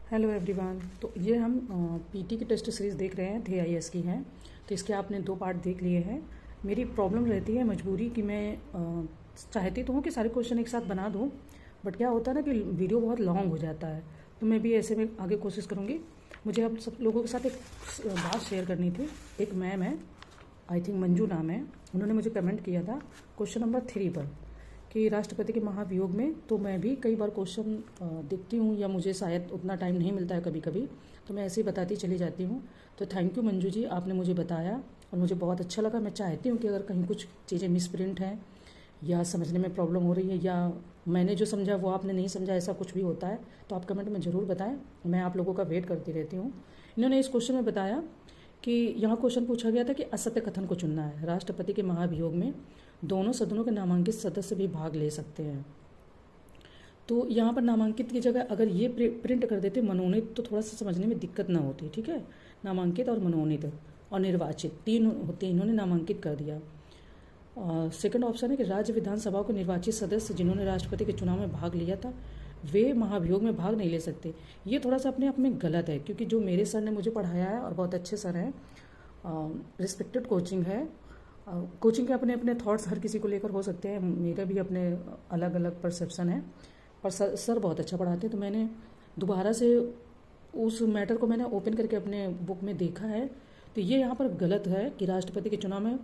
Hello everyone. तो ये हम पीटी की टेस्ट सीरीज़ देख रहे हैं, थे आईएएस की हैं। तो इसके आपने 2 पार्ट देख लिए हैं। मेरी प्रॉब्लम रहती है मजबूरी कि मैं चाहती तो हूँ कि सारे क्वेश्चन एक साथ बना दूँ, बट क्या होता है ना कि वीडियो बहुत लॉन्ग हो जाता है। तो मैं भी ऐसे में आगे कोशिश करूँगी। मुझे आप सब लोगों के साथ एक बात शेयर करनी थी। एक मैम है, आई थिंक मंजू नाम है, उन्होंने मुझे कमेंट किया था क्वेश्चन नंबर 3 पर कि राष्ट्रपति के महाभियोग में। तो मैं भी कई बार क्वेश्चन देखती हूँ, या मुझे शायद उतना टाइम नहीं मिलता है कभी कभी, तो मैं ऐसे ही बताती चली जाती हूँ। तो थैंक यू मंजू जी, आपने मुझे बताया और मुझे बहुत अच्छा लगा। मैं चाहती हूँ कि अगर कहीं कुछ चीज़ें मिस प्रिंट हैं या समझने में प्रॉब्लम हो रही है, या मैंने जो समझा वो आपने नहीं समझा, ऐसा कुछ भी होता है तो आप कमेंट में ज़रूर बताएं। मैं आप लोगों का वेट करती रहती हूँ। इन्होंने इस क्वेश्चन में बताया कि यहाँ क्वेश्चन पूछा गया था कि असत्य कथन को चुनना है। राष्ट्रपति के महाभियोग में दोनों सदनों के नामांकित सदस्य भी भाग ले सकते हैं। तो यहाँ पर नामांकित की जगह अगर ये प्रिंट कर देते मनोनीत, तो थोड़ा सा समझने में दिक्कत ना होती। ठीक है, नामांकित और मनोनीत और निर्वाचित 3 होते, इन्होंने नामांकित कर दिया। सेकंड ऑप्शन है कि राज्य विधानसभा के निर्वाचित सदस्य जिन्होंने राष्ट्रपति के चुनाव में भाग लिया था वे महाभियोग में भाग नहीं ले सकते। ये थोड़ा सा अपने आप में गलत है, क्योंकि जो मेरे सर ने मुझे पढ़ाया है और बहुत अच्छे सर हैं, रिस्पेक्टेड कोचिंग है। कोचिंग के अपने अपने थॉट्स हर किसी को लेकर हो सकते हैं, मेरे भी अपने अलग अलग परसेप्शन है, पर सर बहुत अच्छा पढ़ाते हैं। तो मैंने दोबारा से उस मैटर को मैंने ओपन करके अपने बुक में देखा है। तो ये यहाँ पर गलत है कि राष्ट्रपति के चुनाव में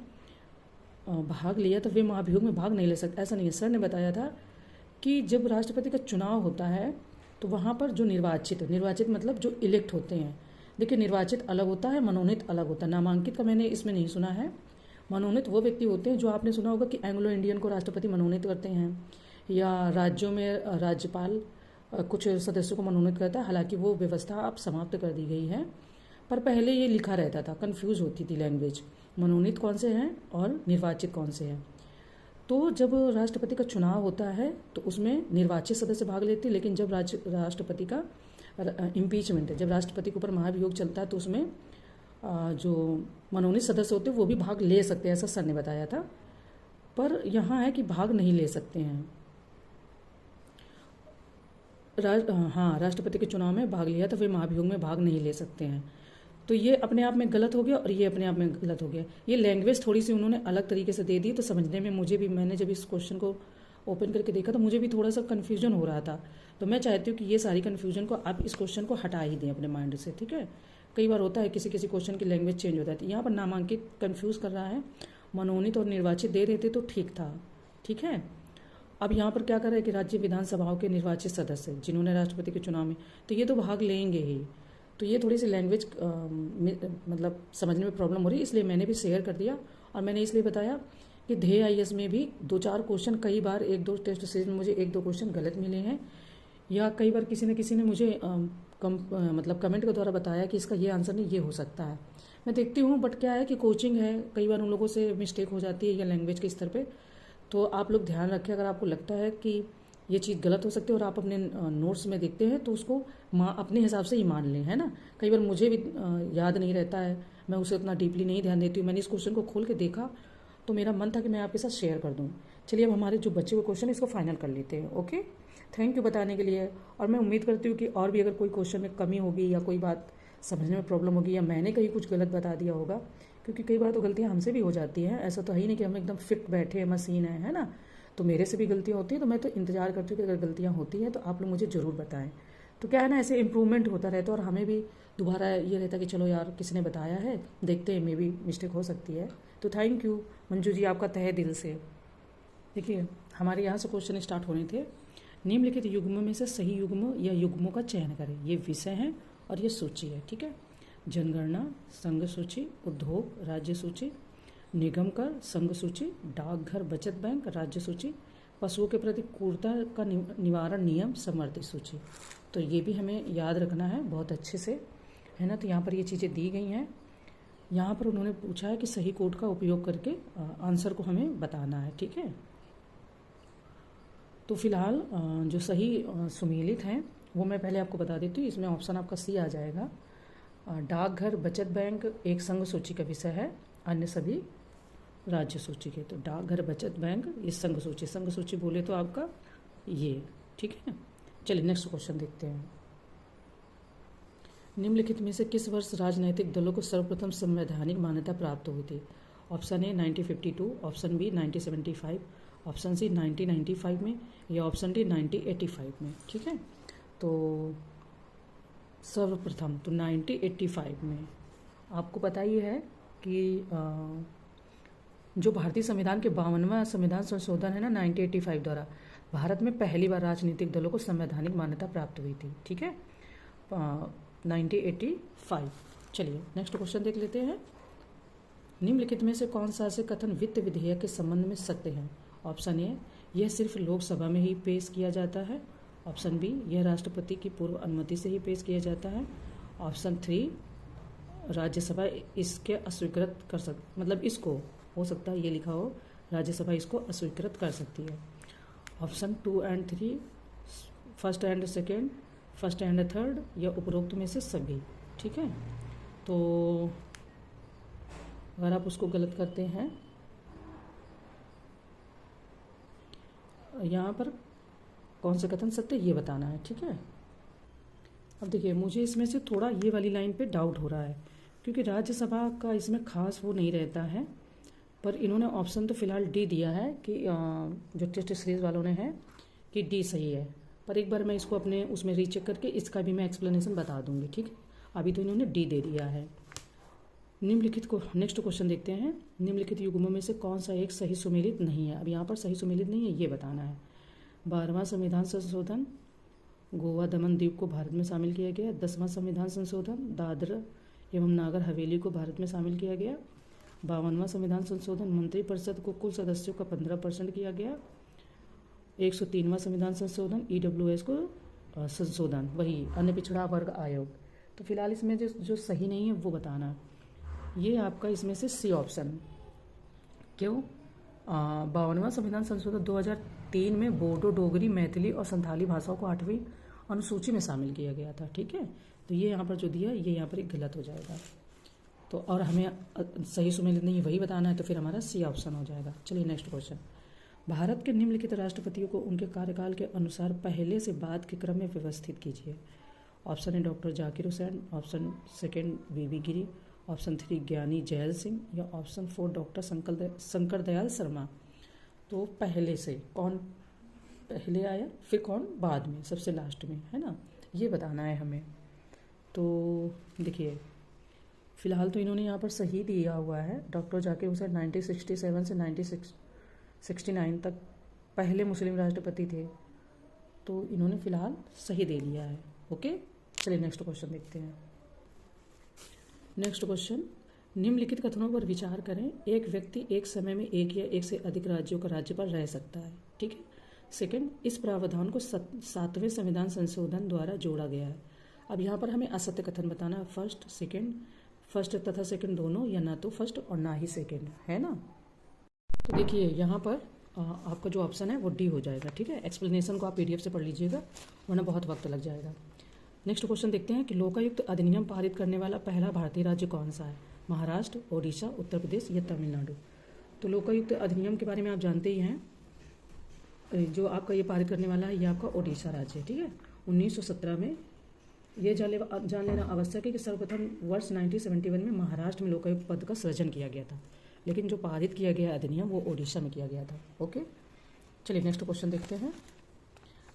भाग लिया तो वे महाभियोग में भाग नहीं ले सकते। ऐसा नहीं है। सर ने बताया था कि जब राष्ट्रपति का चुनाव होता है तो वहाँ पर जो निर्वाचित मतलब जो इलेक्ट होते हैं। देखिए, निर्वाचित अलग होता है, मनोनीत अलग होता है। नामांकित का मैंने इसमें नहीं सुना है। मनोनीत वो व्यक्ति होते हैं जो आपने सुना होगा कि एंग्लो इंडियन को राष्ट्रपति मनोनीत करते हैं, या राज्यों में राज्यपाल कुछ सदस्यों को मनोनीत करता है। हालांकि वो व्यवस्था अब समाप्त कर दी गई है, पर पहले ये लिखा रहता था, कंफ्यूज होती थी लैंग्वेज, मनोनीत कौन से हैं और निर्वाचित कौन से हैं। तो जब राष्ट्रपति का चुनाव होता है तो उसमें निर्वाचित सदस्य भाग लेते हैं, लेकिन जब राष्ट्रपति का इम्पीचमेंट है, जब राष्ट्रपति के ऊपर महाभियोग चलता है, तो उसमें जो मनोनीत सदस्य होते हैं वो भी भाग ले सकते हैं, ऐसा सर ने बताया था। पर यहाँ है कि भाग नहीं ले सकते हैं। हाँ, राष्ट्रपति के चुनाव में भाग लिया तो वे महाभियोग में भाग नहीं ले सकते हैं। तो ये अपने आप में गलत हो गया और ये अपने आप में गलत हो गया। ये लैंग्वेज थोड़ी सी उन्होंने अलग तरीके से दे दी, तो समझने में मुझे भी, मैंने जब इस क्वेश्चन को ओपन करके देखा तो मुझे भी थोड़ा सा कन्फ्यूजन हो रहा था। तो मैं चाहती हूँ कि ये सारी कन्फ्यूजन को आप इस क्वेश्चन को हटा ही दें अपने माइंड से। ठीक है, कई बार होता है किसी किसी क्वेश्चन की लैंग्वेज चेंज हो जाती है। यहाँ पर नामांकित कन्फ्यूज़ कर रहा है, मनोनीत और निर्वाचित दे देते तो ठीक था। ठीक है, अब यहाँ पर क्या कर रहा है कि राज्य विधानसभाओं के निर्वाचित सदस्य जिन्होंने राष्ट्रपति के चुनाव में, तो ये तो भाग लेंगे ही। तो ये थोड़ी सी लैंग्वेज मतलब समझने में प्रॉब्लम हो रही है, इसलिए मैंने भी शेयर कर दिया। और मैंने इसलिए बताया कि ध्येय आईएएस में भी 2-4 क्वेश्चन, कई बार 1-2 टेस्ट सीरीज में मुझे 1-2 क्वेश्चन गलत मिले हैं, या कई बार किसी न किसी ने मुझे मतलब कमेंट के द्वारा बताया कि इसका ये आंसर नहीं, ये हो सकता है। मैं देखती हूँ, बट क्या है कि कोचिंग है, कई बार उन लोगों से मिस्टेक हो जाती है या लैंग्वेज के स्तर पर। तो आप लोग ध्यान रखें, अगर आपको लगता है कि ये चीज़ गलत हो सकती है और आप अपने नोट्स में देखते हैं तो उसको अपने हिसाब से ही मान लें, है ना। कई बार मुझे भी याद नहीं रहता है, मैं उसे उतना डीपली नहीं ध्यान देती हूँ। मैंने इस क्वेश्चन को खोल के देखा तो मेरा मन था कि मैं आपके साथ शेयर कर दूँ। चलिए, अब हमारे जो बचे हुए क्वेश्चन इसको फाइनल कर लेते हैं। ओके, थैंक यू बताने के लिए। और मैं उम्मीद करती हूँ कि और भी अगर कोई क्वेश्चन में कमी होगी या कोई बात समझने में प्रॉब्लम होगी, या मैंने कहीं कुछ गलत बता दिया होगा, क्योंकि कई बार तो गलतियाँ हमसे भी हो जाती हैं। ऐसा तो है ही नहीं कि हम एकदम फिट बैठे हैं, मशीन है ना। तो मेरे से भी गलतियाँ होती हैं, तो मैं तो इंतजार करती हूँ कि अगर गलतियाँ होती हैं तो आप लोग मुझे ज़रूर बताएं। तो क्या है ना, ऐसे इम्प्रूवमेंट होता रहता है और हमें भी दोबारा ये रहता है कि चलो यार, किसी ने बताया है, देखते हैं, मे भी मिस्टेक हो सकती है। तो थैंक यू मंजू जी, आपका तहे दिल से। देखिए, हमारे यहाँ से क्वेश्चन स्टार्ट होने थे। निम्नलिखित युग्म में से सही युग्म या युग्मों का चयन करें। ये विषय है और ये सूची है। ठीक है, जनगणना, संघ सूची, उद्योग, राज्य सूची, निगम कर, संघ सूची, डाकघर, बचत बैंक, राज्य सूची, पशुओं के प्रति क्रूरता का निवारण नियम, समर्थित सूची। तो ये भी हमें याद रखना है बहुत अच्छे से, है ना। तो यहाँ पर ये चीज़ें दी गई हैं। यहाँ पर उन्होंने पूछा है कि सही कोड का उपयोग करके आंसर को हमें बताना है। ठीक है, तो फिलहाल जो सही सुमेलित हैं वो मैं पहले आपको बता देती हूँ। इसमें ऑप्शन आपका सी आ जाएगा। डाकघर, बचत बैंक एक संघ सूची का विषय है, अन्य सभी राज्य सूची के। तो डाकघर, बचत बैंक, ये संघ सूची बोले तो आपका ये। ठीक है, चलिए नेक्स्ट क्वेश्चन देखते हैं। निम्नलिखित में से किस वर्ष राजनैतिक दलों को सर्वप्रथम संवैधानिक मान्यता प्राप्त हुई थी? Option A 1952, option B 1975, option C 1995 में, या ऑप्शन डी 1985 में। ठीक है, तो सर्वप्रथम तो 1985 में। आपको पता ही है कि जो भारतीय संविधान के 52वां संविधान संशोधन है ना 1985 द्वारा, भारत में पहली बार राजनीतिक दलों को संवैधानिक मान्यता प्राप्त हुई थी। ठीक है, 1985। चलिए नेक्स्ट क्वेश्चन देख लेते हैं। निम्नलिखित में से कौन सा ऐसे कथन वित्त विधेयक के संबंध में सत्य है? ऑप्शन ए, यह सिर्फ लोकसभा में ही पेश किया जाता है। ऑप्शन बी, यह राष्ट्रपति की पूर्व अनुमति से ही पेश किया जाता है। ऑप्शन 3, राज्यसभा इसके अस्वीकृत कर मतलब इसको हो सकता है ये लिखा हो, राज्यसभा इसको अस्वीकृत कर सकती है। Option 2 and 3, first and second, first and third, या उपरोक्त में से सभी। ठीक है, तो अगर आप उसको गलत करते हैं, यहाँ पर कौन से कथन सत्य ये बताना है। ठीक है, अब देखिए मुझे इसमें से थोड़ा ये वाली लाइन पे डाउट हो रहा है, क्योंकि राज्यसभा का इसमें खास वो नहीं रहता है, पर इन्होंने ऑप्शन तो फिलहाल डी दिया है कि जो टेस्ट सीरीज वालों ने है कि डी सही है, पर एक बार मैं इसको अपने उसमें रीचेक करके इसका भी मैं एक्सप्लेनेशन बता दूंगी। ठीक है, अभी तो इन्होंने डी दे दिया है। निम्नलिखित को नेक्स्ट क्वेश्चन देखते हैं। निम्नलिखित युग्मों में से कौन सा एक सही सुमेलित नहीं है? अब यहाँ पर सही सुमेलित नहीं है ये बताना है। 12वां संविधान संशोधन, गोवा दमन द्वीप को भारत में शामिल किया गया। 10वां संविधान संशोधन, दादरा एवं नागर हवेली को भारत में शामिल किया गया। 52वां संविधान संशोधन, मंत्रिपरिषद को कुल सदस्यों का 15% किया गया। 103वां संविधान संशोधन, EWS को संशोधन, वही अन्य पिछड़ा वर्ग आयोग। तो फिलहाल इसमें जो सही नहीं है वो बताना है। ये आपका इसमें से सी ऑप्शन। क्यों? 52वां संविधान संशोधन 2003 में बोडो, डोगरी, मैथिली और संथाली भाषाओं को 8वीं अनुसूची में शामिल किया गया था। ठीक है, तो ये यहाँ पर जो दिया ये यहाँ पर एक गलत हो जाएगा। तो और हमें सही सुमेलित नहीं वही बताना है, तो फिर हमारा सी ऑप्शन हो जाएगा। चलिए नेक्स्ट क्वेश्चन। भारत के निम्नलिखित राष्ट्रपतियों को उनके कार्यकाल के अनुसार पहले से बाद के क्रम में व्यवस्थित कीजिए। Option A doctor Zakir Hussain, option second VV Giri, option 3 Giani Zail Singh, या ऑप्शन 4 डॉक्टर शंकर दयाल शर्मा। तो पहले से कौन पहले आया, फिर कौन बाद में, सबसे लास्ट में, है ना, ये बताना है हमें। तो देखिए फिलहाल तो इन्होंने यहाँ पर सही दिया हुआ है। डॉक्टर जाकिर हुसैन 1967 से 1969 तक पहले मुस्लिम राष्ट्रपति थे, तो इन्होंने फिलहाल सही दे लिया है। ओके, चलिए नेक्स्ट क्वेश्चन देखते हैं। नेक्स्ट क्वेश्चन, निम्नलिखित कथनों पर विचार करें। एक व्यक्ति एक समय में एक या एक से अधिक राज्यों का राज्यपाल रह सकता है। ठीक है, सेकंड, इस प्रावधान को 7वें संविधान संशोधन द्वारा जोड़ा गया है। अब यहाँ पर हमें असत्य कथन बताना है। फर्स्ट तथा सेकंड दोनों, या ना तो फर्स्ट और ना ही सेकंड, है ना। तो देखिए यहाँ पर आपका जो ऑप्शन है वो डी हो जाएगा। ठीक है, एक्सप्लेनेशन को आप PDF से पढ़ लीजिएगा, वरना बहुत वक्त लग जाएगा। नेक्स्ट क्वेश्चन देखते हैं कि लोकायुक्त अधिनियम पारित करने वाला पहला भारतीय राज्य कौन सा है? महाराष्ट्र, ओडिशा, उत्तर प्रदेश या तमिलनाडु। तो लोकायुक्त अधिनियम के बारे में आप जानते ही हैं। जो आपका ये पारित करने वाला है ये आपका ओडिशा राज्य है। ठीक है, 1917 में। ये जान लेना आवश्यक है कि सर्वप्रथम वर्ष 1971 में महाराष्ट्र में लोकायुक्त पद का सृजन किया गया था, लेकिन जो पारित किया गया अधिनियम वो ओडिशा में किया गया था। ओके, चलिए नेक्स्ट क्वेश्चन देखते हैं।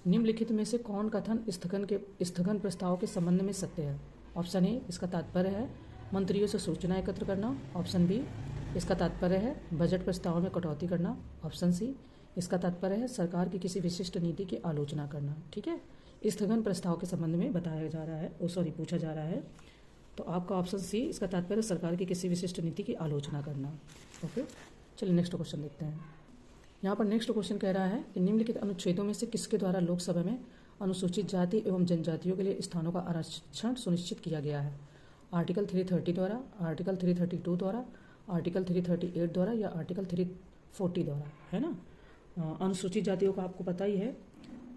निम्नलिखित में से कौन कथन स्थगन प्रस्ताव के संबंध में सत्य है? ऑप्शन ए, इसका तात्पर्य है मंत्रियों से सूचना एकत्र करना। ऑप्शन बी, इसका तात्पर्य है बजट प्रस्ताव में कटौती करना। ऑप्शन सी, इसका तात्पर्य है सरकार की किसी विशिष्ट नीति की आलोचना करना। ठीक है, स्थगन प्रस्ताव के संबंध में बताया जा रहा है, पूछा जा रहा है। तो आपका ऑप्शन सी, इसका तात्पर्य सरकार की किसी विशिष्ट नीति की आलोचना करना। ओके, चलिए नेक्स्ट क्वेश्चन देखते हैं। यहाँ पर नेक्स्ट क्वेश्चन कह रहा है कि निम्नलिखित अनुच्छेदों में से किसके द्वारा लोकसभा में अनुसूचित जाति एवं जनजातियों के लिए स्थानों का आरक्षण सुनिश्चित किया गया है? आर्टिकल 330 द्वारा, आर्टिकल 332 द्वारा, आर्टिकल 338 द्वारा, या आर्टिकल 340 द्वारा, है ना। अनुसूचित जातियों का आपको पता ही है,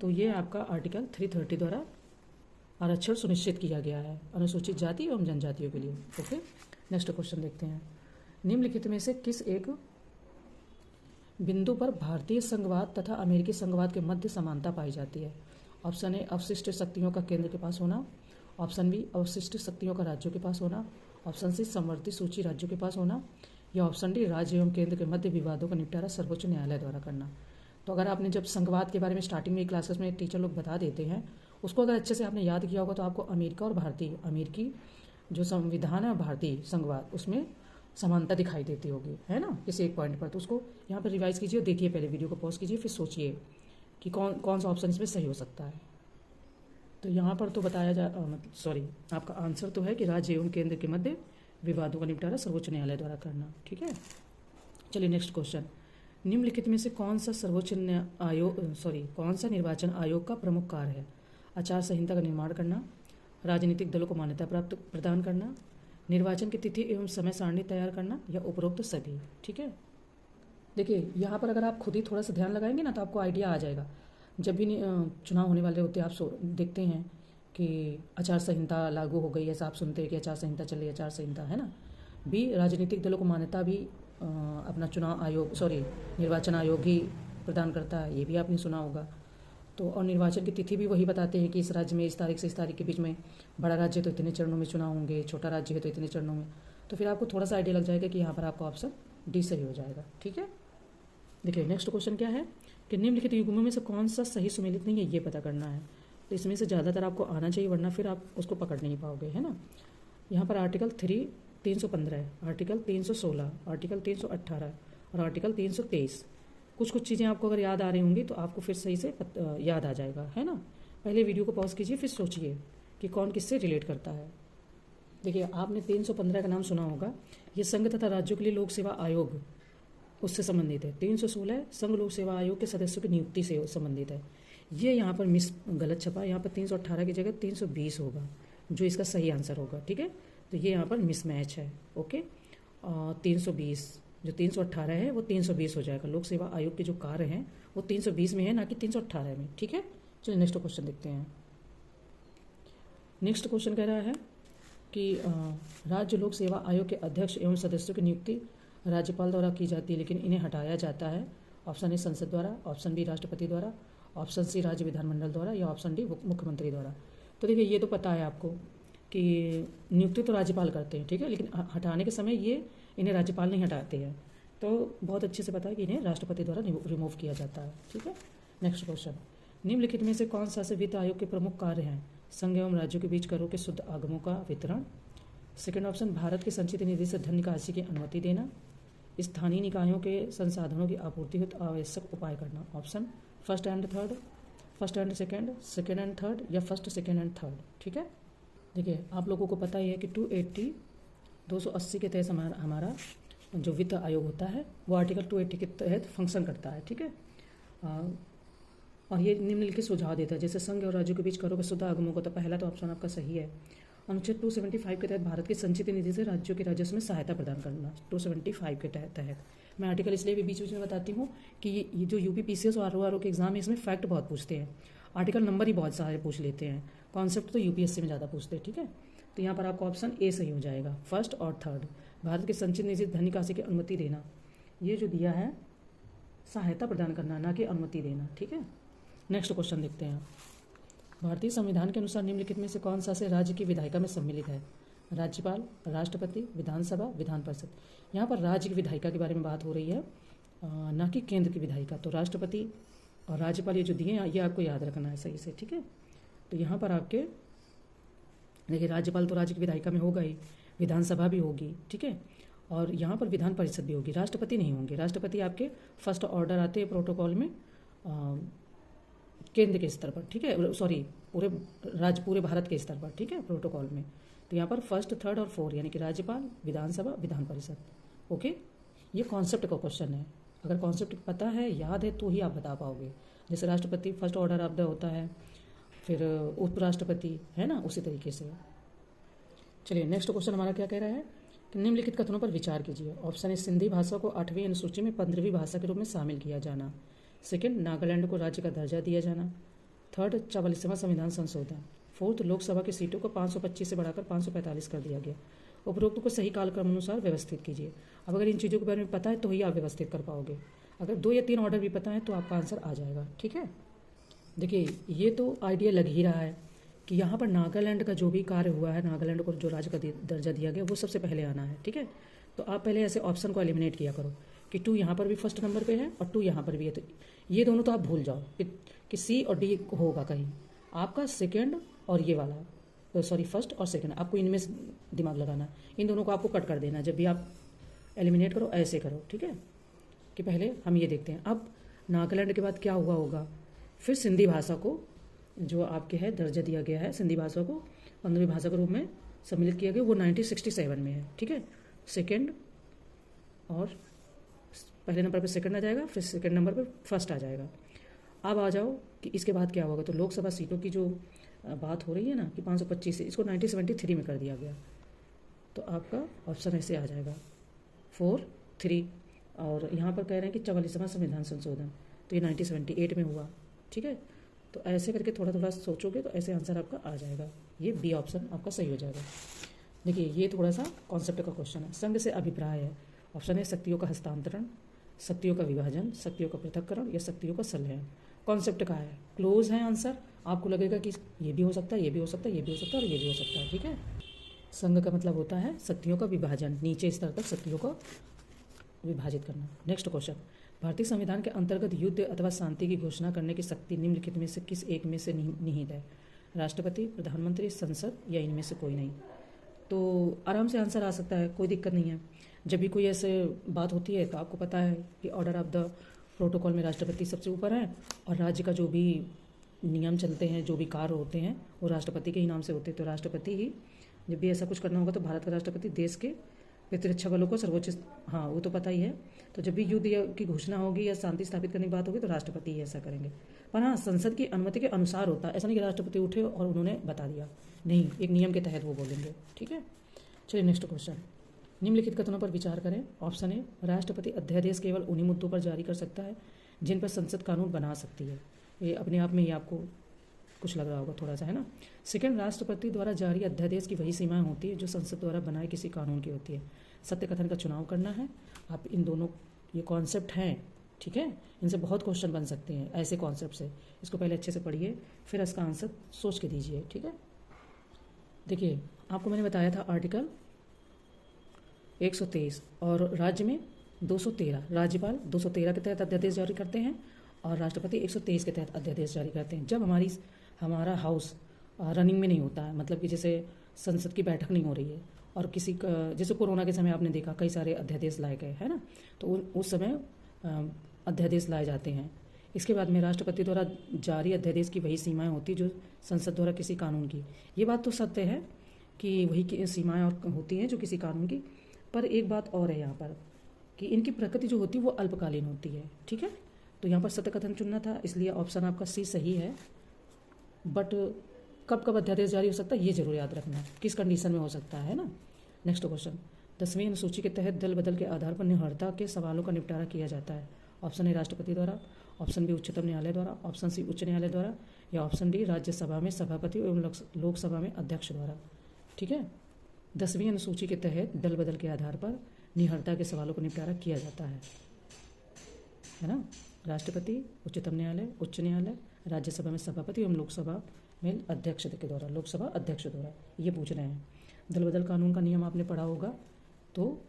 तो ये आपका आर्टिकल 330 द्वारा आरक्षण सुनिश्चित किया गया है अनुसूचित जाति एवं जनजातियों के लिए। ओके, नेक्स्ट क्वेश्चन देखते हैं। निम्नलिखित में से किस एक बिंदु पर भारतीय संघवाद तथा अमेरिकी संघवाद के मध्य समानता पाई जाती है? ऑप्शन ए, अवशिष्ट शक्तियों का केंद्र के पास होना। ऑप्शन बी अवशिष्ट शक्तियों का राज्यों के पास होना, ऑप्शन सी समवर्ती सूची राज्यों के पास होना, या ऑप्शन डी राज्य एवं केंद्र के मध्य विवादों का निपटारा सर्वोच्च न्यायालय द्वारा करना। तो अगर आपने जब संघवाद के बारे में स्टार्टिंग में क्लासेस में टीचर लोग बता देते हैं, उसको अगर अच्छे से आपने याद किया होगा तो आपको अमेरिका और भारतीय, अमेरिकी जो संविधान है भारतीय संघवाद, उसमें समानता दिखाई देती होगी, है ना, किसी एक पॉइंट पर। तो उसको यहाँ पर रिवाइज कीजिए और देखिए, पहले वीडियो को पॉज कीजिए, फिर सोचिए कि कौन सा ऑप्शन इसमें सही हो सकता है। तो यहाँ पर तो बताया आपका आंसर तो है कि राज्य एवं केंद्र के मध्य विवादों का निपटारा सर्वोच्च न्यायालय द्वारा करना। ठीक है, चलिए नेक्स्ट क्वेश्चन। निम्नलिखित में से कौन सा निर्वाचन आयोग का प्रमुख कार्य है? आचार संहिता का निर्माण करना, राजनीतिक दलों को मान्यता प्रदान करना, निर्वाचन की तिथि एवं समय सारणी तैयार करना, या उपरोक्त सभी। ठीक है, देखिए यहाँ पर अगर आप खुद ही थोड़ा सा ध्यान लगाएंगे ना तो आपको आइडिया आ जाएगा। जब भी चुनाव होने वाले होते हैं, आप देखते हैं कि आचार संहिता लागू हो गई, ऐसा आप सुनते हैं कि आचार संहिता चल रही है, आचार संहिता, है ना। बी, राजनीतिक दलों को मान्यता भी अपना निर्वाचन आयोग ही प्रदान करता है, ये भी आपने सुना होगा। तो और निर्वाचन की तिथि भी वही बताते हैं कि इस राज्य में इस तारीख से इस तारीख के बीच में, बड़ा राज्य है तो इतने चरणों में चुनाव होंगे, छोटा राज्य है तो इतने चरणों में। तो फिर आपको थोड़ा सा आइडिया लग जाएगा कि यहाँ पर आपका ऑप्शन डी सही हो जाएगा। ठीक है, देखिए नेक्स्ट क्वेश्चन क्या है कि निम्नलिखित युग्मों में से कौन सा सही सुमेलित नहीं है, ये पता करना है। तो इसमें से ज़्यादातर आपको आना चाहिए, वरना फिर आप उसको पकड़ नहीं पाओगे, है ना। यहाँ पर आर्टिकल 315 है, आर्टिकल 316, आर्टिकल 318 और आर्टिकल 323। कुछ चीज़ें आपको अगर याद आ रही होंगी तो आपको फिर सही से याद आ जाएगा, है ना। पहले वीडियो को पॉज कीजिए, फिर सोचिए कि कौन किससे रिलेट करता है। देखिए आपने 315 का नाम सुना होगा, ये संघ तथा राज्यों के लिए लोक सेवा आयोग उससे संबंधित है। 316 संघ लोक सेवा आयोग के सदस्यों की नियुक्ति से संबंधित है। ये यहाँ पर गलत छपा, यहाँ पर 318 की जगह 320 होगा, जो इसका सही आंसर होगा। ठीक है, तो ये यहाँ पर मिसमैच है। ओके, 320 जो 318 है वो 320 हो जाएगा। लोक सेवा आयोग के जो कार्य हैं वो 320 में है, ना कि 318 में। ठीक है, चलिए नेक्स्ट क्वेश्चन देखते हैं। नेक्स्ट क्वेश्चन कह रहा है कि राज्य लोक सेवा आयोग के अध्यक्ष एवं सदस्यों की नियुक्ति राज्यपाल द्वारा की जाती है, लेकिन इन्हें हटाया जाता है। ऑप्शन ए संसद द्वारा, ऑप्शन बी राष्ट्रपति द्वारा, ऑप्शन सी राज्य विधानमंडल द्वारा, या ऑप्शन डी मुख्यमंत्री द्वारा। तो देखिए ये तो पता है आपको कि नियुक्ति तो राज्यपाल करते हैं, ठीक है, लेकिन हटाने के समय इन्हें राज्यपाल नहीं हटाते हैं। तो बहुत अच्छे से पता है कि इन्हें राष्ट्रपति द्वारा रिमूव किया जाता है। ठीक है, नेक्स्ट क्वेश्चन। निम्नलिखित में से कौन सा से वित्त आयोग के प्रमुख कार्य हैं? संघ एवं राज्यों के बीच करों के शुद्ध आगमों का वितरण। सेकेंड ऑप्शन, भारत के संचित निधि से धन निकासी की अनुमति देना। स्थानीय निकायों के संसाधनों की आपूर्ति हेतु आवश्यक उपाय करना। Option first and second, second and third, या फर्स्ट, सेकेंड एंड थर्ड। ठीक है, देखिए आप लोगों को पता ही है कि 280 के तहत हमारा जो वित्त आयोग होता है वो आर्टिकल 280 के तहत फंक्शन करता है। ठीक है, और ये निम्नलिखित सुझाव देता है, जैसे संघ और राज्यों के बीच करों के शुद्ध आगमों को। तो पहला तो ऑप्शन आपका सही है। अनुच्छेद 275 के तहत भारत की संचित निधि से राज्यों के राजस्व में सहायता प्रदान करना। 275 के तहत मैं आर्टिकल इसलिए भी बीच में बताती हूँ कि ये जो यूपीपीसीएस और आरओआरओ के एग्जाम है इसमें फैक्ट बहुत पूछते हैं, आर्टिकल नंबर ही बहुत सारे पूछ लेते हैं, कॉन्सेप्ट तो यूपीएससी में ज़्यादा पूछते हैं। ठीक है, तो यहाँ पर आपका ऑप्शन ए सही हो जाएगा, फर्स्ट और थर्ड। भारत के संचित निधि धन निकासी की अनुमति देना, ये जो दिया है सहायता प्रदान करना, ना कि अनुमति देना। ठीक है, नेक्स्ट क्वेश्चन देखते हैं। भारतीय संविधान के अनुसार निम्नलिखित में से कौन सा से राज्य की विधायिका में सम्मिलित है? राज्यपाल, राष्ट्रपति, विधानसभा, विधान परिषद। यहाँ पर राज्य की विधायिका के बारे में बात हो रही है, ना कि केंद्र की विधायिका। तो राष्ट्रपति और राज्यपाल ये जो दिए हैं ये आपको याद रखना है सही से। ठीक है, तो यहाँ पर आपके देखिए राज्यपाल तो राज्य की विधायिका में होगा ही, विधानसभा भी होगी। ठीक है, और यहाँ पर विधान परिषद भी होगी, राष्ट्रपति नहीं होंगे। राष्ट्रपति आपके फर्स्ट ऑर्डर आते हैं प्रोटोकॉल में केंद्र के स्तर पर। ठीक है, पूरे भारत के स्तर पर। ठीक है, प्रोटोकॉल में तो यहाँ पर फर्स्ट, थर्ड और फोर्थ, यानी कि राज्यपाल, विधानसभा, विधान परिषद। ओके, ये कॉन्सेप्ट का क्वेश्चन है, अगर कॉन्सेप्ट पता है, याद है, तो ही आप बता पाओगे। जैसे राष्ट्रपति फर्स्ट ऑर्डर ऑफ द होता है, फिर उपराष्ट्रपति, है ना, उसी तरीके से। चलिए नेक्स्ट क्वेश्चन हमारा क्या कह रहा है कि निम्नलिखित कथनों पर विचार कीजिए। ऑप्शन ए, सिंधी भाषा को 8वीं अनुसूची में 15वीं भाषा के रूप में शामिल किया जाना। सेकेंड, नागालैंड को राज्य का दर्जा दिया जाना। थर्ड, 44वां संविधान संशोधन। फोर्थ, लोकसभा की सीटों को 525 से बढ़ाकर 545 कर दिया गया। उपरोक्त को सही कालक्रम अनुसार व्यवस्थित कीजिए। अब अगर इन चीज़ों के बारे में पता है तो ही आप व्यवस्थित कर पाओगे, अगर 2 या 3 ऑर्डर भी पता है तो आपका आंसर आ जाएगा। ठीक है, देखिए ये तो आइडिया लग ही रहा है कि यहाँ पर नागालैंड का जो भी कार्य हुआ है, नागालैंड को जो राज्य का दर्जा दिया गया वो सबसे पहले आना है। ठीक है, तो आप पहले ऐसे ऑप्शन को एलिमिनेट किया करो कि 2 यहाँ पर भी फर्स्ट नंबर पे है और 2 यहाँ पर भी है, तो ये दोनों तो आप भूल जाओ कि C और D होगा कहीं। आपका सेकेंड और ये वाला, सॉरी फर्स्ट और सेकेंड, आपको इनमें दिमाग लगाना है। इन दोनों को आपको कट कर देना है जब भी आप एलिमिनेट करो, ऐसे करो। ठीक है, कि पहले हम ये देखते हैं। अब नागालैंड के बाद क्या हुआ होगा, फिर सिंधी भाषा को जो आपके है दर्जा दिया गया है, सिंधी भाषा को 15वीं भाषा के रूप में सम्मिलित किया गया, वो 1967 में है। ठीक है, सेकेंड और पहले नंबर पर सेकंड आ जाएगा, फिर सेकंड नंबर पर फर्स्ट आ जाएगा। अब आ जाओ कि इसके बाद क्या होगा। तो लोकसभा सीटों की जो बात हो रही है ना कि 525 से, इसको 1973 में कर दिया गया। तो आपका ऑप्शन ऐसे आ जाएगा 4, 3। और यहाँ पर कह रहे हैं कि 44वां संविधान संशोधन, तो ये 1978 में हुआ। ठीक है, तो ऐसे करके थोड़ा थोड़ा सोचोगे तो ऐसे आंसर आपका आ जाएगा। ये बी ऑप्शन आपका सही हो जाएगा। देखिए, ये थोड़ा सा कॉन्सेप्ट का क्वेश्चन है। संघ से अभिप्राय है, ऑप्शन है शक्तियों का हस्तांतरण, शक्तियों का विभाजन, शक्तियों का पृथक्करण या शक्तियों का संलयन। कॉन्सेप्ट का है, क्लोज है आंसर। आपको लगेगा कि ये भी हो सकता है, ये भी हो सकता है, ये भी हो सकता है और ये भी हो सकता है। ठीक है, संघ का मतलब होता है शक्तियों का विभाजन, नीचे स्तर तक शक्तियों को विभाजित करना। नेक्स्ट क्वेश्चन, भारतीय संविधान के अंतर्गत युद्ध अथवा शांति की घोषणा करने की शक्ति निम्नलिखित में से किस एक में से निहित है? राष्ट्रपति, प्रधानमंत्री, संसद या इनमें से कोई नहीं? तो आराम से आंसर आ सकता है, कोई दिक्कत नहीं है। जब भी कोई ऐसे बात होती है तो आपको पता है कि ऑर्डर ऑफ द प्रोटोकॉल में राष्ट्रपति सबसे ऊपर है और राज्य का जो भी नियम चलते हैं, जो भी कार्य होते हैं वो राष्ट्रपति के ही नाम से होते हैं। तो राष्ट्रपति ही जब भी ऐसा कुछ करना होगा तो भारत का राष्ट्रपति देश के प्रतिरक्षा बलों को सर्वोच्च, हाँ वो तो पता ही है। तो जब भी युद्ध की घोषणा होगी या शांति स्थापित करने की बात होगी तो राष्ट्रपति ही ऐसा करेंगे। पर हाँ, संसद की अनुमति के अनुसार होता है, ऐसा नहीं कि राष्ट्रपति उठे और उन्होंने बता दिया, नहीं, एक नियम के तहत वो बोलेंगे। ठीक है, चलिए नेक्स्ट क्वेश्चन, निम्नलिखित कथनों पर विचार करें। ऑप्शन ए, राष्ट्रपति अध्यादेश केवल उन्हीं मुद्दों पर जारी कर सकता है जिन पर संसद कानून बना सकती है। ये अपने आप में ही आपको कुछ लग रहा होगा थोड़ा सा, है ना। सेकंड, राष्ट्रपति द्वारा जारी अध्यादेश की वही सीमाएं होती है जो संसद द्वारा बनाए किसी कानून की होती है। सत्य कथन का चुनाव करना है। आप इन दोनों, ये कॉन्सेप्ट हैं, ठीक है, इनसे बहुत क्वेश्चन बन सकते हैं ऐसे कॉन्सेप्ट से। इसको पहले अच्छे से पढ़िए, फिर इसका आंसर सोच के दीजिए। ठीक है, देखिए आपको मैंने बताया था आर्टिकल 123 और राज्य में 213, राज्यपाल 213 के तहत अध्यादेश जारी करते हैं और राष्ट्रपति 123 के तहत अध्यादेश जारी करते हैं। जब हमारा हाउस रनिंग में नहीं होता है, मतलब कि जैसे संसद की बैठक नहीं हो रही है और किसी का, जैसे कोरोना के समय आपने देखा कई सारे अध्यादेश लाए गए, है ना, तो उस समय अध्यादेश लाए जाते हैं। इसके बाद में राष्ट्रपति द्वारा जारी अध्यादेश की वही सीमाएं होती जो संसद द्वारा किसी कानून की। ये बात तो सत्य है कि वही सीमाएं होती हैं जो किसी कानून की, पर एक बात और है यहाँ पर कि इनकी प्रकृति जो होती है वो अल्पकालीन होती है। ठीक है, तो यहाँ पर सत्य कथन चुनना था, इसलिए ऑप्शन आपका सी सही है। बट कब कब अध्यादेश जारी हो सकता है ये जरूर याद रखना, किस कंडीशन में हो सकता है ना। नेक्स्ट क्वेश्चन, 10वीं अनुसूची के तहत दल बदल के आधार पर निहरता के सवालों का निपटारा किया जाता है। ऑप्शन ए, राष्ट्रपति द्वारा, ऑप्शन बी, उच्चतम न्यायालय द्वारा, ऑप्शन सी, उच्च न्यायालय द्वारा या ऑप्शन डी, राज्यसभा में सभापति एवं लोकसभा में अध्यक्ष द्वारा। ठीक है, 10वीं अनुसूची के तहत दल बदल के आधार पर निहरता के सवालों का निपटारा किया जाता है ना। राष्ट्रपति, उच्चतम न्यायालय, उच्च न्यायालय, राज्यसभा में सभापति एवं लोकसभा में अध्यक्ष के द्वारा, लोकसभा अध्यक्ष द्वारा, ये पूछ रहे हैं। दल बदल कानून का नियम आपने पढ़ा होगा, तो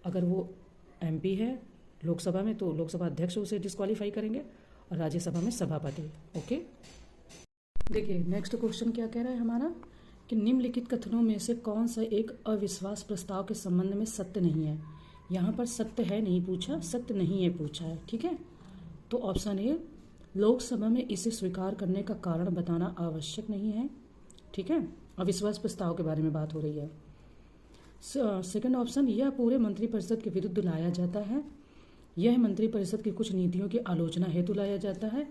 अगर वो एमपी है लोकसभा में तो लोकसभा अध्यक्ष उसे डिस्क्वालीफाई करेंगे और राज्यसभा में सभापति। ओके, देखिए नेक्स्ट क्वेश्चन क्या कह रहा है हमारा कि निम्नलिखित कथनों में से कौन सा एक अविश्वास प्रस्ताव के संबंध में सत्य नहीं है। यहाँ पर सत्य है नहीं पूछा, सत्य नहीं है पूछा है। ठीक है, तो ऑप्शन ए, लोकसभा में इसे स्वीकार करने का कारण बताना आवश्यक नहीं है। ठीक है, अविश्वास प्रस्ताव के बारे में बात हो रही है। सेकंड ऑप्शन, यह पूरे मंत्रिपरिषद के विरुद्ध लाया जाता है, यह मंत्रिपरिषद की कुछ नीतियों की आलोचना हेतु लाया जाता है,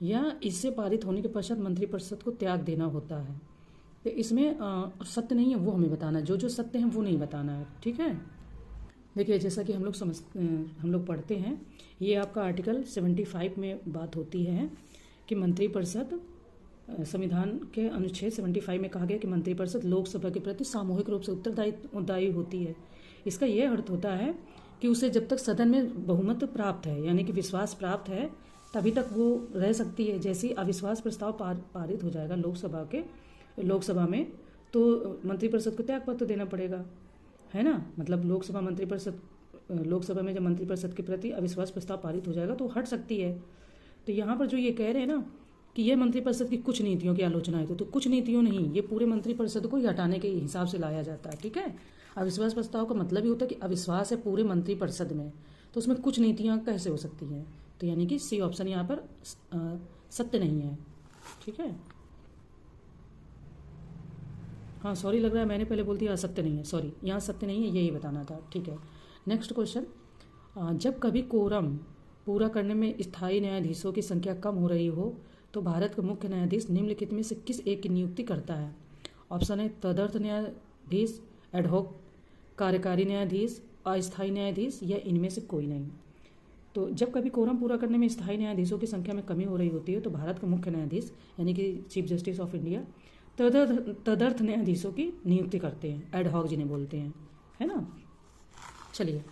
या इससे पारित होने के पश्चात मंत्रिपरिषद को त्याग देना होता है। तो इसमें सत्य नहीं है वो हमें बताना है, जो सत्य है वो नहीं बताना है। ठीक है, देखिए जैसा कि हम लोग पढ़ते हैं, ये आपका आर्टिकल 75 में बात होती है कि मंत्रिपरिषद, संविधान के अनुच्छेद 75 में कहा गया कि मंत्रिपरिषद लोकसभा के प्रति सामूहिक रूप से उत्तरदायी होती है। इसका यह अर्थ होता है कि उसे जब तक सदन में बहुमत प्राप्त है, यानी कि विश्वास प्राप्त है, तभी तक वो रह सकती है। जैसे ही अविश्वास प्रस्ताव पारित हो जाएगा लोकसभा में, तो मंत्रिपरिषद को त्यागपत्र देना पड़ेगा, है ना। मतलब लोकसभा में जब मंत्रिपरिषद के प्रति अविश्वास प्रस्ताव पारित हो जाएगा तो हट सकती है। तो यहाँ पर जो ये कह रहे हैं ना कि ये मंत्रिपरिषद की कुछ नीतियों की आलोचना है, तो कुछ नीतियों नहीं, ये पूरे मंत्रिपरिषद को ही हटाने के हिसाब से लाया जाता है, ठीक है। अविश्वास प्रस्ताव का मतलब ही होता है कि अविश्वास है पूरे मंत्रिपरिषद में, तो उसमें कुछ नीतियाँ कैसे हो सकती हैं। तो यानी कि सी ऑप्शन यहाँ पर सत्य नहीं है, ठीक है। हाँ सॉरी, लग रहा है मैंने पहले बोल दिया असत्य नहीं है, सॉरी, यहाँ सत्य नहीं है, यही बताना था, ठीक है। नेक्स्ट क्वेश्चन, जब कभी कोरम पूरा करने में स्थायी न्यायाधीशों की संख्या कम हो रही हो तो भारत का मुख्य न्यायाधीश निम्नलिखित में से किस एक की नियुक्ति करता है। ऑप्शन है तदर्थ न्यायाधीश, एडहॉक कार्यकारी न्यायाधीश, अस्थायी न्यायाधीश, या इनमें से कोई नहीं। तो जब कभी कोरम पूरा करने में स्थायी न्यायाधीशों की संख्या में कमी हो रही होती है तो भारत का मुख्य न्यायाधीश यानी कि चीफ जस्टिस ऑफ इंडिया तदर्थ न्यायाधीशों की नियुक्ति करते हैं, एडहॉक जिन्हें बोलते हैं, है ना। चलिए,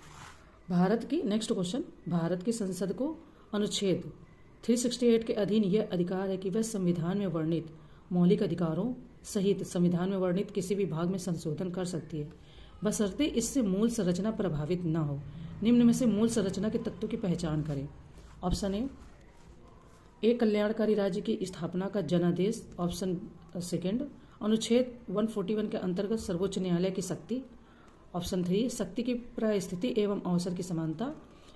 भारत की नेक्स्ट क्वेश्चन, भारत की संसद को अनुच्छेद 368 के अधीन यह अधिकार है कि वह संविधान में वर्णित मौलिक अधिकारों सहित संविधान में वर्णित किसी भी भाग में संशोधन कर सकती है, बशर्ते इससे मूल संरचना प्रभावित न हो। निम्न में से मूल संरचना के तत्वों की पहचान करें। ऑप्शन ए, एक कल्याणकारी राज्य की स्थापना का जनादेश। ऑप्शन सेकंड, अनुच्छेद 141 के अंतर्गत सर्वोच्च न्यायालय की शक्ति। ऑप्शन 3, शक्ति की परिस्थिति एवं अवसर की समानता।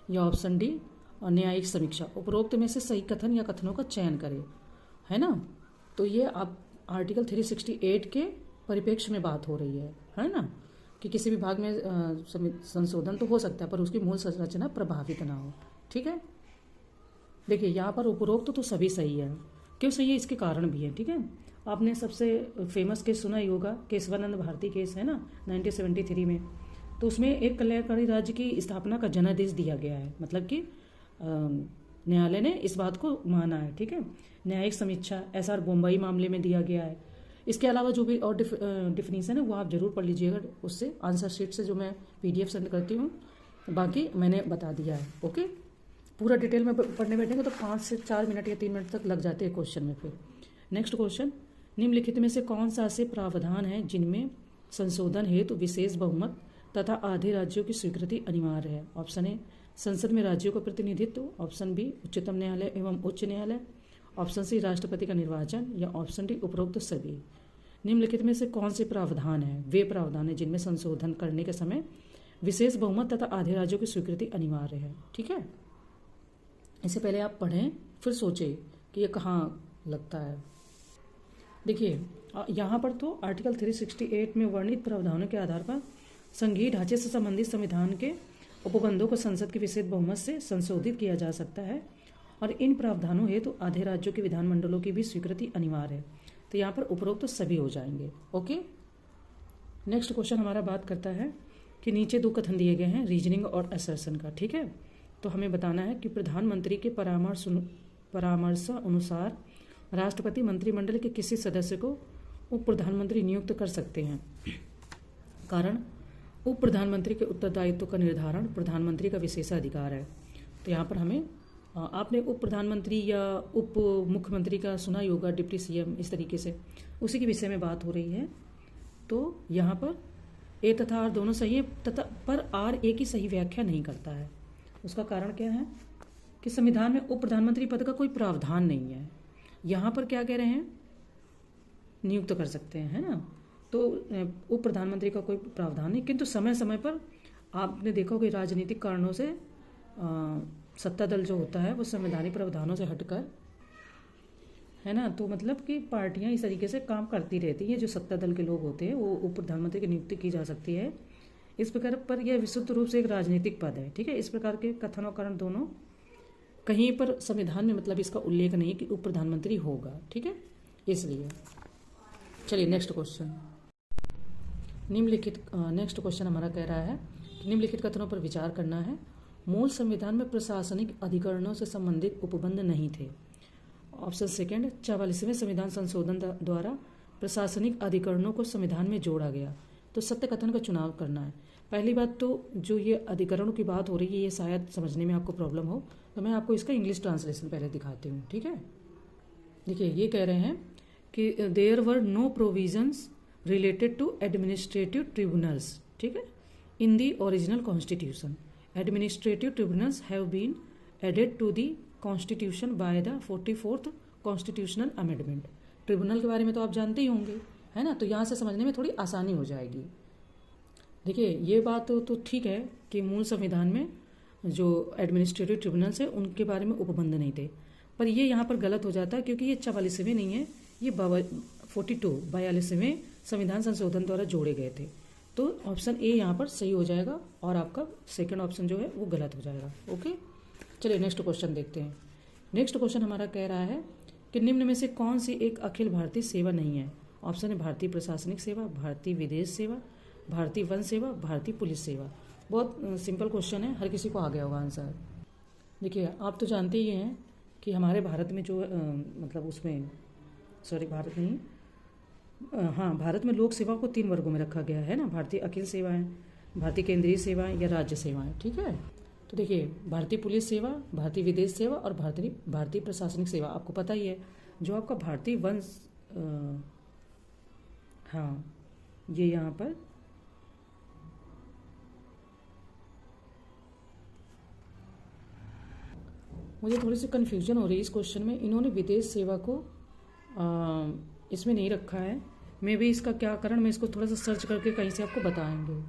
या ऑप्शन डी, न्यायिक समीक्षा। उपरोक्त में से सही कथन या कथनों का चयन करें, है ना। तो ये आप आर्टिकल 368 के परिप्रेक्ष्य में बात हो रही है ना, कि किसी भी भाग में संशोधन तो हो सकता है पर उसकी मूल संरचना प्रभावित ना हो, ठीक है। देखिए यहाँ पर उपरोक्त तो सभी सही है, क्यों सही है इसके कारण भी है, ठीक है। आपने सबसे फेमस केस सुना ही होगा, केशवानंद भारती केस है ना 1973 में। तो उसमें एक कल्याणकारी राज्य की स्थापना का जनादेश दिया गया है, मतलब कि न्यायालय ने इस बात को माना है, ठीक है। न्यायिक समीक्षा SR बम्बई मामले में दिया गया है। इसके अलावा जो भी और डिफिनीशन है वो आप जरूर पढ़ लीजिएगा, उससे आंसर शीट से जो मैं PDF सेंड करती हूँ, बाकी मैंने बता दिया है, ओके। पूरा डिटेल में पढ़ने बैठेंगे तो 5 से 4 मिनट या 3 मिनट तक लग जाते हैं क्वेश्चन में। फिर नेक्स्ट क्वेश्चन, निम्नलिखित में से कौन सा ऐसे प्रावधान है जिनमें संशोधन हेतु विशेष बहुमत तथा आधे राज्यों की स्वीकृति अनिवार्य है। ऑप्शन ए, संसद में राज्यों का प्रतिनिधित्व। ऑप्शन बी, उच्चतम न्यायालय एवं उच्च न्यायालय। ऑप्शन सी, राष्ट्रपति का निर्वाचन। या ऑप्शन डी, उपरोक्त सभी। निम्नलिखित में से कौन से प्रावधान है, वे प्रावधान है जिनमें संशोधन करने के समय विशेष बहुमत तथा आधे राज्यों की स्वीकृति अनिवार्य है, ठीक है। इससे पहले आप पढ़ें फिर सोचें कि ये कहाँ लगता है। देखिए यहाँ पर तो आर्टिकल 368 में वर्णित प्रावधानों के आधार पर संघीय ढांचे से संबंधित संविधान के उपबंधों को संसद के विशेष बहुमत से संशोधित किया जा सकता है और इन प्रावधानों हेतु आधे राज्यों के विधानमंडलों की भी स्वीकृति अनिवार्य है। तो यहाँ पर उपरोक्त तो सभी हो जाएंगे, ओके। नेक्स्ट क्वेश्चन हमारा बात करता है कि नीचे 2 कथन दिए गए हैं रीजनिंग और असर्शन का, ठीक है। तो हमें बताना है कि प्रधानमंत्री के परामर्श अनुसार राष्ट्रपति मंत्रिमंडल के किसी सदस्य को उप प्रधानमंत्री नियुक्त कर सकते हैं। कारण, उप प्रधानमंत्री के उत्तरदायित्व का निर्धारण प्रधानमंत्री का विशेषाधिकार है। तो यहाँ पर हमें आपने उप प्रधानमंत्री या उप मुख्यमंत्री का सुना ही होगा, डिप्टी CM, इस तरीके से उसी के विषय में बात हो रही है। तो यहाँ पर ए तथा आर दोनों सही है, तथा पर आर ए की सही व्याख्या नहीं करता है। उसका कारण क्या है कि संविधान में उप प्रधानमंत्री पद का कोई प्रावधान नहीं है। यहाँ पर क्या कह रहे हैं, नियुक्त कर सकते हैं, है ना। तो उप प्रधानमंत्री का कोई प्रावधान नहीं, किंतु समय समय पर आपने देखा कि राजनीतिक कारणों से सत्ता दल जो होता है वो संवैधानिक प्रावधानों से हटकर, है ना, तो मतलब कि पार्टियां इस तरीके से काम करती रहती हैं। जो सत्ता दल के लोग होते हैं वो उप प्रधानमंत्री की नियुक्ति की जा सकती है। इस प्रकार पर यह विशुद्ध रूप से एक राजनीतिक पद है, ठीक है। इस प्रकार के कथन और करण दोनों कहीं पर संविधान में मतलब इसका उल्लेख नहीं कि उप प्रधानमंत्री होगा, ठीक है, इसलिए। चलिए नेक्स्ट क्वेश्चन, नेक्स्ट क्वेश्चन हमारा कह रहा है कि निम्नलिखित कथनों पर विचार करना है। मूल संविधान में प्रशासनिक अधिकरणों से संबंधित उपबंध नहीं थे। ऑप्शन सेकंड, 44वें संविधान संशोधन द्वारा प्रशासनिक अधिकरणों को संविधान में जोड़ा गया। तो सत्य कथन का चुनाव करना है। पहली बात तो जो ये अधिकरणों की बात हो रही है ये शायद समझने में आपको प्रॉब्लम हो, तो मैं आपको इसका इंग्लिश ट्रांसलेशन पहले दिखाती हूँ, ठीक है। देखिए ये कह रहे हैं कि there were no provisions related to administrative tribunals, ठीक है, in the original constitution. Administrative tribunals have been added to the constitution by the 44th constitutional amendment. Tribunal के बारे में तो आप जानते ही होंगे, है ना, तो यहाँ से समझने में थोड़ी आसानी हो जाएगी। देखिए ये बात तो ठीक है कि मूल संविधान में जो एडमिनिस्ट्रेटिव ट्रिब्यूनल्स है उनके बारे में उपबंध नहीं थे, पर ये यहाँ पर गलत हो जाता है क्योंकि ये 44वें नहीं है, ये 42वें संविधान संशोधन द्वारा जोड़े गए थे। तो ऑप्शन ए यहाँ पर सही हो जाएगा और आपका सेकंड ऑप्शन जो है वो गलत हो जाएगा। ओके, चलिए नेक्स्ट क्वेश्चन देखते हैं। नेक्स्ट क्वेश्चन हमारा कह रहा है कि निम्न में से कौन सी एक अखिल भारतीय सेवा नहीं है। ऑप्शन है भारतीय प्रशासनिक सेवा, भारतीय विदेश सेवा, भारतीय वन सेवा, भारतीय पुलिस सेवा। बहुत सिंपल क्वेश्चन है, हर किसी को आ गया होगा आंसर। देखिए आप तो जानते ही हैं कि हमारे भारत में जो मतलब उसमें भारत नहीं, हाँ, भारत में लोक सेवा को 3 वर्गों में रखा गया है ना, भारतीय अखिल सेवाएं, भारतीय केंद्रीय सेवाएं या राज्य सेवाएं, ठीक है। तो देखिए भारतीय पुलिस सेवा, भारतीय विदेश सेवा और भारतीय प्रशासनिक सेवा आपको पता ही है। जो आपका भारतीय वन, हाँ, ये यहाँ पर मुझे थोड़ी सी कन्फ्यूजन हो रही है इस क्वेश्चन में। इन्होंने विदेश सेवा को इसमें नहीं रखा है, मे भी इसका क्या कारण, मैं इसको थोड़ा सा सर्च करके कहीं से आपको बताएंगे,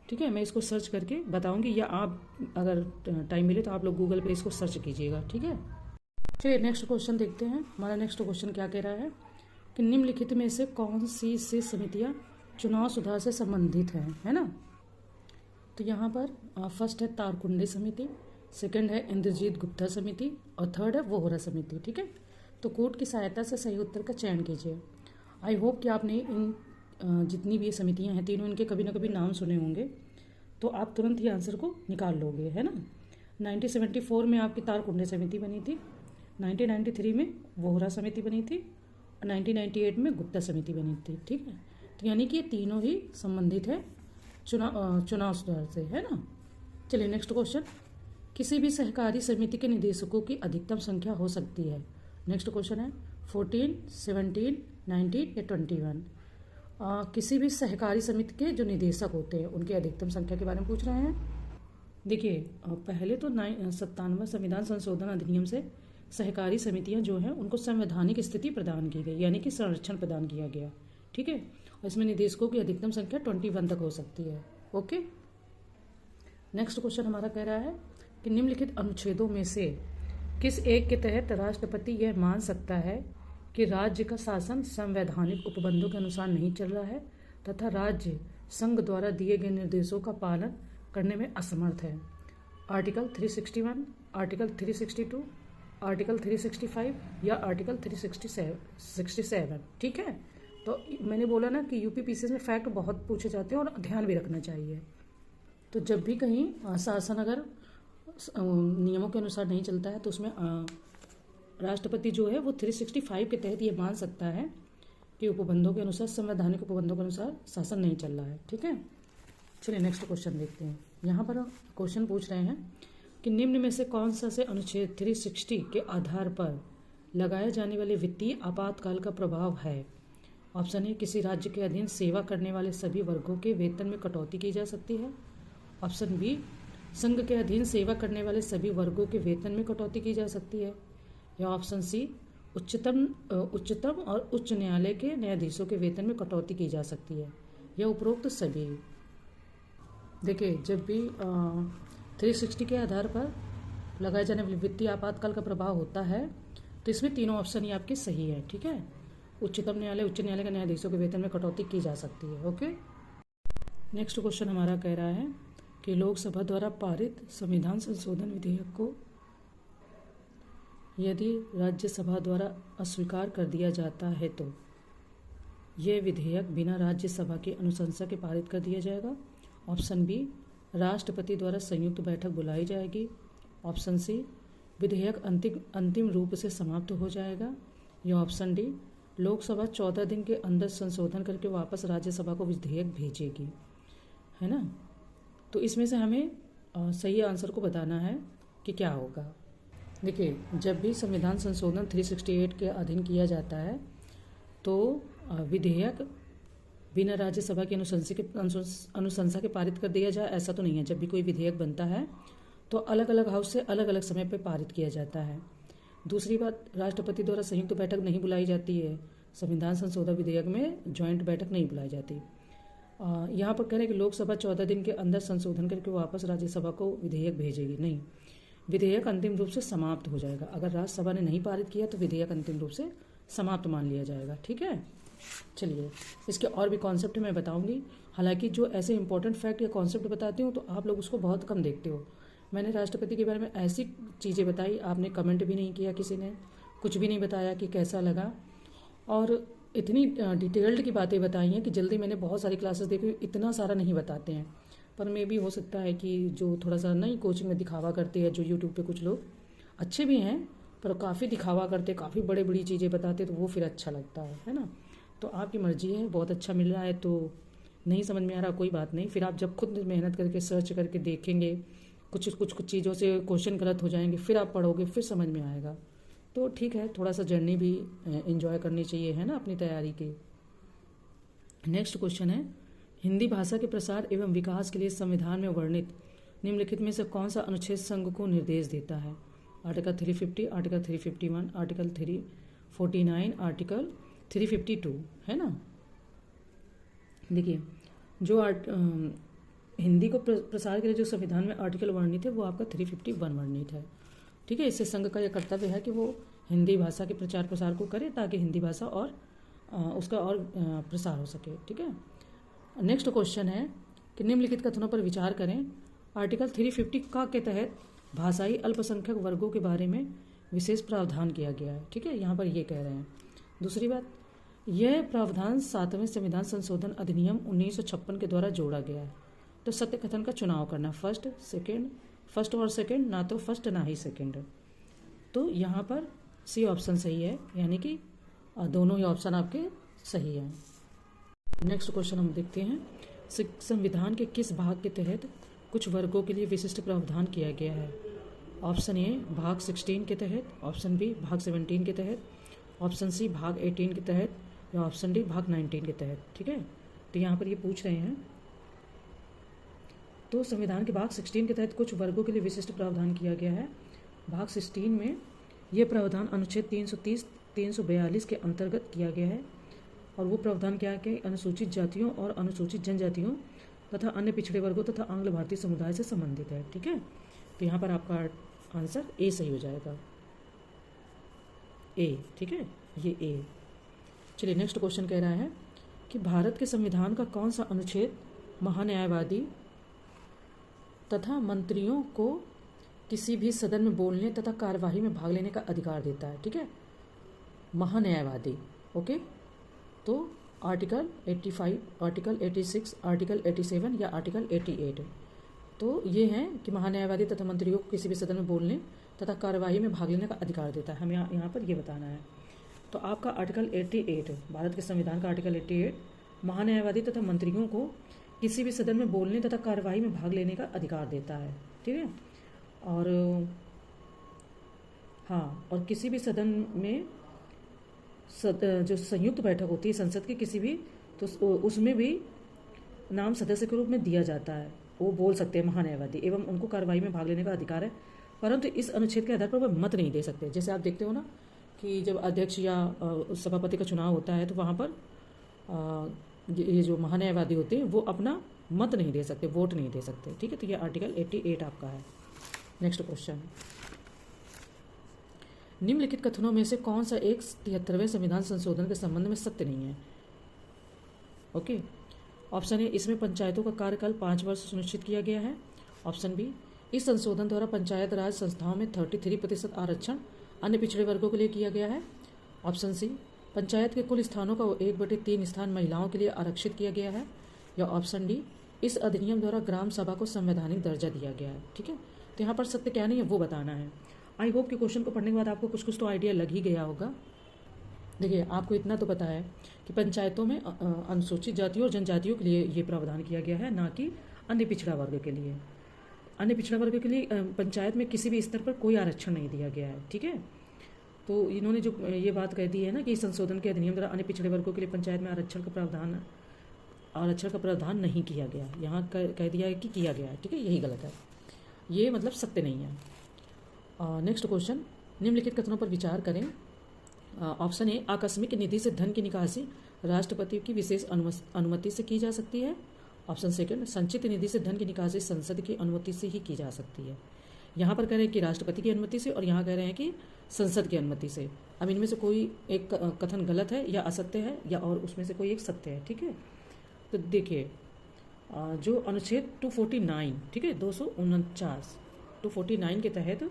ठीक है। मैं इसको सर्च करके बताऊंगी, या आप अगर टाइम मिले तो आप लोग गूगल पे इसको सर्च कीजिएगा, ठीक है। चलिए नेक्स्ट क्वेश्चन देखते हैं। हमारा नेक्स्ट क्वेश्चन क्या कह रहा है कि निम्नलिखित में से कौन सी समितियाँ चुनाव सुधार से संबंधित हैं, है ना। तो यहाँ पर फर्स्ट है तारकुंडे समिति, सेकंड है इंद्रजीत गुप्ता समिति और थर्ड है वोहरा समिति, ठीक है। तो कोर्ट की सहायता से सही उत्तर का चयन कीजिए। आई होप कि आपने इन जितनी भी ये समितियाँ हैं तीनों, इनके कभी ना कभी नाम सुने होंगे, तो आप तुरंत ही आंसर को निकाल लोगे, है ना। 1974 में आपकी तारकुंडे समिति बनी थी, 1993 में वोहरा समिति बनी थी और 1998 में गुप्ता समिति बनी थी, ठीक है। तो यानी कि ये तीनों ही संबंधित है चुनाव सुधार से, है ना। चलिए नेक्स्ट क्वेश्चन, किसी भी सहकारी समिति के निदेशकों की अधिकतम संख्या हो सकती है। नेक्स्ट क्वेश्चन है 14, 17, 19 या 21। किसी भी सहकारी समिति के जो निदेशक होते हैं उनकी अधिकतम संख्या के बारे में पूछ रहे हैं। देखिए पहले तो 97वां संविधान संशोधन अधिनियम से सहकारी समितियां जो हैं उनको संवैधानिक स्थिति प्रदान की गई, यानी कि संरक्षण प्रदान किया गया, ठीक है। और इसमें निदेशकों की अधिकतम संख्या 21 तक हो सकती है। ओके, नेक्स्ट क्वेश्चन हमारा कह रहा है कि निम्नलिखित अनुच्छेदों में से किस एक के तहत राष्ट्रपति यह मान सकता है कि राज्य का शासन संवैधानिक उपबंधों के अनुसार नहीं चल रहा है तथा राज्य संघ द्वारा दिए गए निर्देशों का पालन करने में असमर्थ है। आर्टिकल 361, आर्टिकल 362, आर्टिकल 365 या आर्टिकल 367, ठीक है। तो मैंने बोला ना कि यूपीपीसीएस में फैक्ट बहुत पूछे जाते हैं और ध्यान भी रखना चाहिए। तो जब भी कहीं शासन अगर नियमों के अनुसार नहीं चलता है तो उसमें राष्ट्रपति जो है वो 365 के तहत ये मान सकता है कि उपबंधों के अनुसार, संवैधानिक उपबंधों के अनुसार शासन नहीं चल रहा है, ठीक है। चलिए नेक्स्ट क्वेश्चन देखते हैं। यहाँ पर क्वेश्चन पूछ रहे हैं कि निम्न में से कौन सा से अनुच्छेद 360 के आधार पर लगाए जाने वाले वित्तीय आपातकाल का प्रभाव है। ऑप्शन ए, किसी राज्य के अधीन सेवा करने वाले सभी वर्गों के वेतन में कटौती की जा सकती है। ऑप्शन बी, संघ के अधीन सेवा करने वाले सभी वर्गों के वेतन में कटौती की जा सकती है। या ऑप्शन सी, उच्चतम और उच्च न्यायालय के न्यायाधीशों के वेतन में कटौती की जा सकती है, या उपरोक्त सभी। देखिए जब भी 360 के आधार पर लगाए जाने वाले वित्तीय आपातकाल का प्रभाव होता है तो इसमें तीनों ऑप्शन ही आपके सही है, ठीक है। उच्चतम न्यायालय, उच्च न्यायालय के न्यायाधीशों के वेतन में कटौती की जा सकती है। ओके, नेक्स्ट क्वेश्चन हमारा कह रहा है कि लोकसभा द्वारा पारित संविधान संशोधन विधेयक को यदि राज्यसभा द्वारा अस्वीकार कर दिया जाता है तो यह विधेयक बिना राज्यसभा की अनुशंसा के पारित कर दिया जाएगा। ऑप्शन बी, राष्ट्रपति द्वारा संयुक्त बैठक बुलाई जाएगी। ऑप्शन सी, विधेयक अंतिम रूप से समाप्त हो जाएगा। या ऑप्शन डी, लोकसभा 14 दिन के अंदर संशोधन करके वापस राज्यसभा को विधेयक भेजेगी, है ना। तो इसमें से हमें सही आंसर को बताना है कि क्या होगा। देखिए, जब भी संविधान संशोधन 368 के अधीन किया जाता है तो विधेयक बिना राज्यसभा की अनुशंसा के पारित कर दिया जाए, ऐसा तो नहीं है। जब भी कोई विधेयक बनता है तो अलग अलग हाउस से अलग अलग समय पर पारित किया जाता है। दूसरी बात, राष्ट्रपति द्वारा संयुक्त बैठक नहीं बुलाई जाती है। संविधान संशोधन विधेयक में ज्वाइंट बैठक नहीं बुलाई जाती। यहाँ पर कह रहे हैं कि लोकसभा 14 दिन के अंदर संशोधन करके वापस राज्यसभा को विधेयक भेजेगी। नहीं, विधेयक अंतिम रूप से समाप्त हो जाएगा। अगर राज्यसभा ने नहीं पारित किया तो विधेयक अंतिम रूप से समाप्त मान लिया जाएगा। ठीक है, चलिए इसके और भी कॉन्सेप्ट मैं बताऊंगी। हालांकि जो ऐसे इंपॉर्टेंट फैक्ट या कॉन्सेप्ट बताती हूँ तो आप लोग उसको बहुत कम देखते हो। मैंने राष्ट्रपति के बारे में ऐसी चीज़ें बताई, आपने कमेंट भी नहीं किया, किसी ने कुछ भी नहीं बताया कि कैसा लगा, और इतनी डिटेल्ड की बातें बताई हैं कि जल्दी मैंने बहुत सारी क्लासेस देखी, इतना सारा नहीं बताते हैं। पर मे भी हो सकता है कि जो थोड़ा सा नई कोचिंग में दिखावा करते हैं, जो यूट्यूब पे कुछ लोग अच्छे भी हैं पर काफ़ी दिखावा करते, काफ़ी बड़ी बड़ी चीज़ें बताते, तो वो फिर अच्छा लगता है ना। तो आपकी मर्जी है, बहुत अच्छा मिल रहा है तो नहीं समझ में आ रहा कोई बात नहीं, फिर आप जब खुद मेहनत करके सर्च करके देखेंगे, कुछ चीज़ों से क्वेश्चन गलत हो जाएंगे, फिर आप पढ़ोगे, फिर समझ में आएगा। तो ठीक है, थोड़ा सा जर्नी भी एंजॉय करनी चाहिए, है ना, अपनी तैयारी की। नेक्स्ट क्वेश्चन है, हिंदी भाषा के प्रसार एवं विकास के लिए संविधान में वर्णित निम्नलिखित में से कौन सा अनुच्छेद संघ को निर्देश देता है? आर्टिकल 350, आर्टिकल 351, आर्टिकल 349, आर्टिकल 352, है ना। देखिए, जो हिंदी को प्रसार के लिए जो संविधान में आर्टिकल वर्णित है वो आपका 351 वर्णित है। ठीक है, इससे संघ का यह कर्तव्य है कि वो हिंदी भाषा के प्रचार प्रसार को करे ताकि हिंदी भाषा और उसका और प्रसार हो सके। ठीक है, नेक्स्ट क्वेश्चन है कि निम्नलिखित कथनों पर विचार करें। आर्टिकल 350 का के तहत भाषाई अल्पसंख्यक वर्गों के बारे में विशेष प्रावधान किया गया है। ठीक है, यहाँ पर ये कह रहे हैं। दूसरी बात, यह प्रावधान 7वें संविधान संशोधन अधिनियम 1956 के द्वारा जोड़ा गया है। तो सत्य कथन का चुनाव करना, फर्स्ट और सेकंड, ना तो फर्स्ट ना ही सेकंड। तो यहाँ पर सी ऑप्शन सही है, यानी कि दोनों ही ऑप्शन आपके सही हैं। नेक्स्ट क्वेश्चन हम देखते हैं, संविधान के किस भाग के तहत कुछ वर्गों के लिए विशिष्ट प्रावधान किया गया है? ऑप्शन ए भाग 16 के तहत, ऑप्शन बी भाग 17 के तहत, ऑप्शन सी भाग 18 के तहत, या ऑप्शन डी भाग 19 के तहत। ठीक है, तो यहाँ पर ये पूछ रहे हैं, तो संविधान के भाग 16 के तहत कुछ वर्गों के लिए विशिष्ट प्रावधान किया गया है। भाग 16 में यह प्रावधान अनुच्छेद 330, 342 के अंतर्गत किया गया है, और वो प्रावधान क्या है कि अनुसूचित जातियों और अनुसूचित जनजातियों तथा अन्य पिछड़े वर्गों तथा आंग्ल भारतीय समुदाय से संबंधित है। ठीक है, तो यहाँ पर आपका आंसर ए सही हो जाएगा, ए। ठीक है, ये ए। चलिए नेक्स्ट क्वेश्चन कह रहा है कि भारत के संविधान का कौन सा अनुच्छेद महान्यायवादी तथा मंत्रियों को किसी भी सदन में बोलने तथा कार्यवाही में भाग लेने का अधिकार देता है? ठीक है, महान्यायवादी। ओके, तो आर्टिकल 85, आर्टिकल 86, आर्टिकल 87 या आर्टिकल 88। तो ये है कि महान्यायवादी तथा मंत्रियों को किसी भी सदन में बोलने तथा कार्यवाही में भाग लेने का अधिकार देता है। हमें यहाँ पर ये बताना है। तो आपका आर्टिकल 88, भारत के संविधान का आर्टिकल 88 महान्यायवादी तथा मंत्रियों को किसी भी सदन में बोलने तथा कार्यवाही में भाग लेने का अधिकार देता है। ठीक है, और हाँ, और किसी भी सदन में जो संयुक्त बैठक होती है संसद की किसी भी, तो उसमें भी नाम सदस्य के रूप में दिया जाता है। वो बोल सकते हैं महान्यायवादी, एवं उनको कार्यवाही में भाग लेने का अधिकार है, परंतु इस अनुच्छेद के आधार पर वह मत नहीं दे सकते। जैसे आप देखते हो ना कि जब अध्यक्ष या सभापति का चुनाव होता है तो वहाँ पर ये जो महान्यायवादी होते हैं वो अपना मत नहीं दे सकते, वोट नहीं दे सकते। ठीक है, तो ये आर्टिकल 88 आपका है। नेक्स्ट क्वेश्चन, निम्नलिखित कथनों में से कौन सा एक 73वें संविधान संशोधन के संबंध में सत्य नहीं है? ओके, ऑप्शन ए, इसमें पंचायतों का कार्यकाल 5 वर्ष सुनिश्चित किया गया है। ऑप्शन बी, इस संशोधन द्वारा पंचायत राज संस्थाओं में 33% आरक्षण अन्य पिछड़े वर्गों के लिए किया गया है। ऑप्शन सी, पंचायत के कुल स्थानों का 1/3 स्थान महिलाओं के लिए आरक्षित किया गया है। या ऑप्शन डी, इस अधिनियम द्वारा ग्राम सभा को संवैधानिक दर्जा दिया गया है। ठीक है, तो यहाँ पर सत्य क्या नहीं है वो बताना है। आई होप कि क्वेश्चन को पढ़ने के बाद आपको कुछ तो आइडिया लग ही गया होगा। देखिए, आपको इतना तो पता है कि पंचायतों में अनुसूचित जातियों और जनजातियों के लिए ये प्रावधान किया गया है, ना कि अन्य पिछड़ा वर्ग के लिए। अन्य पिछड़ा वर्ग के लिए पंचायत में किसी भी स्तर पर कोई आरक्षण नहीं दिया गया है, ठीक है। तो इन्होंने जो ये बात कह दी है ना कि संशोधन के अधिनियम द्वारा अन्य पिछड़े वर्गों के लिए पंचायत में आरक्षण का प्रावधान नहीं किया गया, यहाँ कह दिया है कि किया गया है, ठीक है, यही गलत है, ये मतलब सत्य नहीं है। नेक्स्ट क्वेश्चन, निम्नलिखित कथनों पर विचार करें। ऑप्शन ए, आकस्मिक निधि से धन की निकासी राष्ट्रपति की विशेष अनुमति से की जा सकती है। ऑप्शन सेकंड, संचित निधि से धन की निकासी संसद की अनुमति से ही की जा सकती है। यहाँ पर कह रहे हैं कि राष्ट्रपति की अनुमति से, और यहाँ कह रहे हैं कि संसद की अनुमति से। अब इनमें से कोई एक कथन गलत है या असत्य है, या और उसमें से कोई एक सत्य है, ठीक है। तो देखिए, जो अनुच्छेद 249, ठीक है, 249 249 के तहत,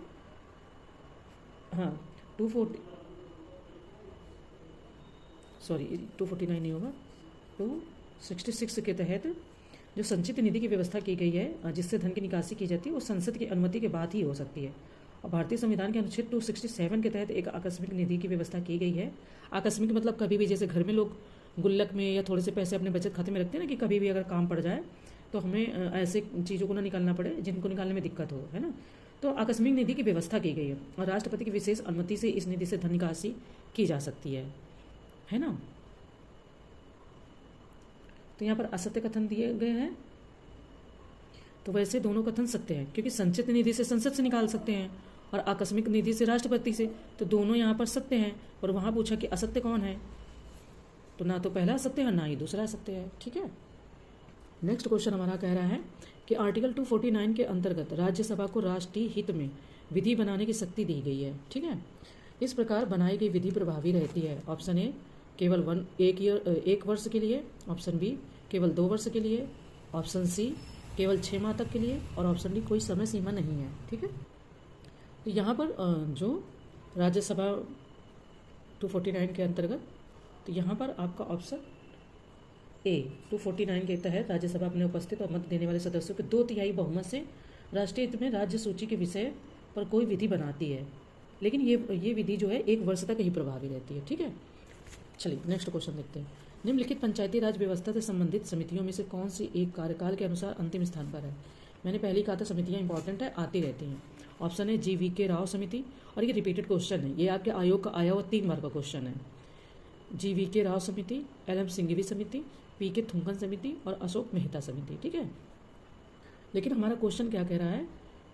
हाँ 249 नहीं होगा, 266 के तहत जो संचित निधि की व्यवस्था की गई है जिससे धन की निकासी की जाती है, वो संसद की अनुमति के बाद ही हो सकती है। और भारतीय संविधान के अनुच्छेद 267 के तहत एक आकस्मिक निधि की व्यवस्था की गई है। आकस्मिक मतलब कभी भी, जैसे घर में लोग गुल्लक में या थोड़े से पैसे अपने बचत खाते में रखते हैं ना, कि कभी भी अगर काम पड़ जाए तो हमें ऐसे चीज़ों को ना निकालना पड़े जिनको निकालने में दिक्कत हो, है ना। तो आकस्मिक निधि की व्यवस्था की गई है और राष्ट्रपति की विशेष अनुमति से इस निधि से धन निकासी की जा सकती है ना। तो यहाँ पर असत्य कथन दिए गए हैं, तो वैसे दोनों कथन सत्य हैं, क्योंकि संचित निधि से संसद से निकाल सकते हैं और आकस्मिक निधि से राष्ट्रपति से, तो दोनों यहाँ पर सत्य हैं। और वहाँ पूछा कि असत्य कौन है, तो ना तो पहला सत्य है ना ही दूसरा सत्य है, ठीक है। नेक्स्ट क्वेश्चन हमारा कह रहा है कि आर्टिकल 249 के अंतर्गत राज्यसभा को राष्ट्रीय हित में विधि बनाने की शक्ति दी गई है, ठीक है। इस प्रकार बनाई गई विधि प्रभावी रहती है। ऑप्शन ए, केवल एक वर्ष के लिए। ऑप्शन बी, केवल 2 वर्ष के लिए। ऑप्शन सी, केवल 6 माह तक के लिए। और ऑप्शन डी, कोई समय सीमा नहीं है, ठीक है। तो यहाँ पर जो राज्यसभा 249 के अंतर्गत, तो यहाँ पर आपका ऑप्शन ए 249 के तहत राज्यसभा अपने उपस्थित और मत देने वाले सदस्यों के 2/3 बहुमत से राष्ट्रीय हित में राज्य सूची के विषय पर कोई विधि बनाती है, लेकिन ये विधि जो है 1 वर्ष तक ही प्रभावी रहती है, ठीक है। चलिए नेक्स्ट क्वेश्चन देखते हैं। निम्नलिखित पंचायती राज व्यवस्था से संबंधित समितियों में से कौन सी एक कार्यकाल के अनुसार अंतिम स्थान पर है। मैंने पहले ही कहा था समितियां इंपॉर्टेंट है, आती रहती हैं। ऑप्शन है GVK राव समिति, और ये रिपीटेड क्वेश्चन है, ये आपके आयोग का आया हुआ 3 बार का क्वेश्चन है। GVK राव समिति, LM सिंघवी समिति, PK थुंगन समिति और अशोक मेहता समिति, ठीक है। लेकिन हमारा क्वेश्चन क्या कह रहा है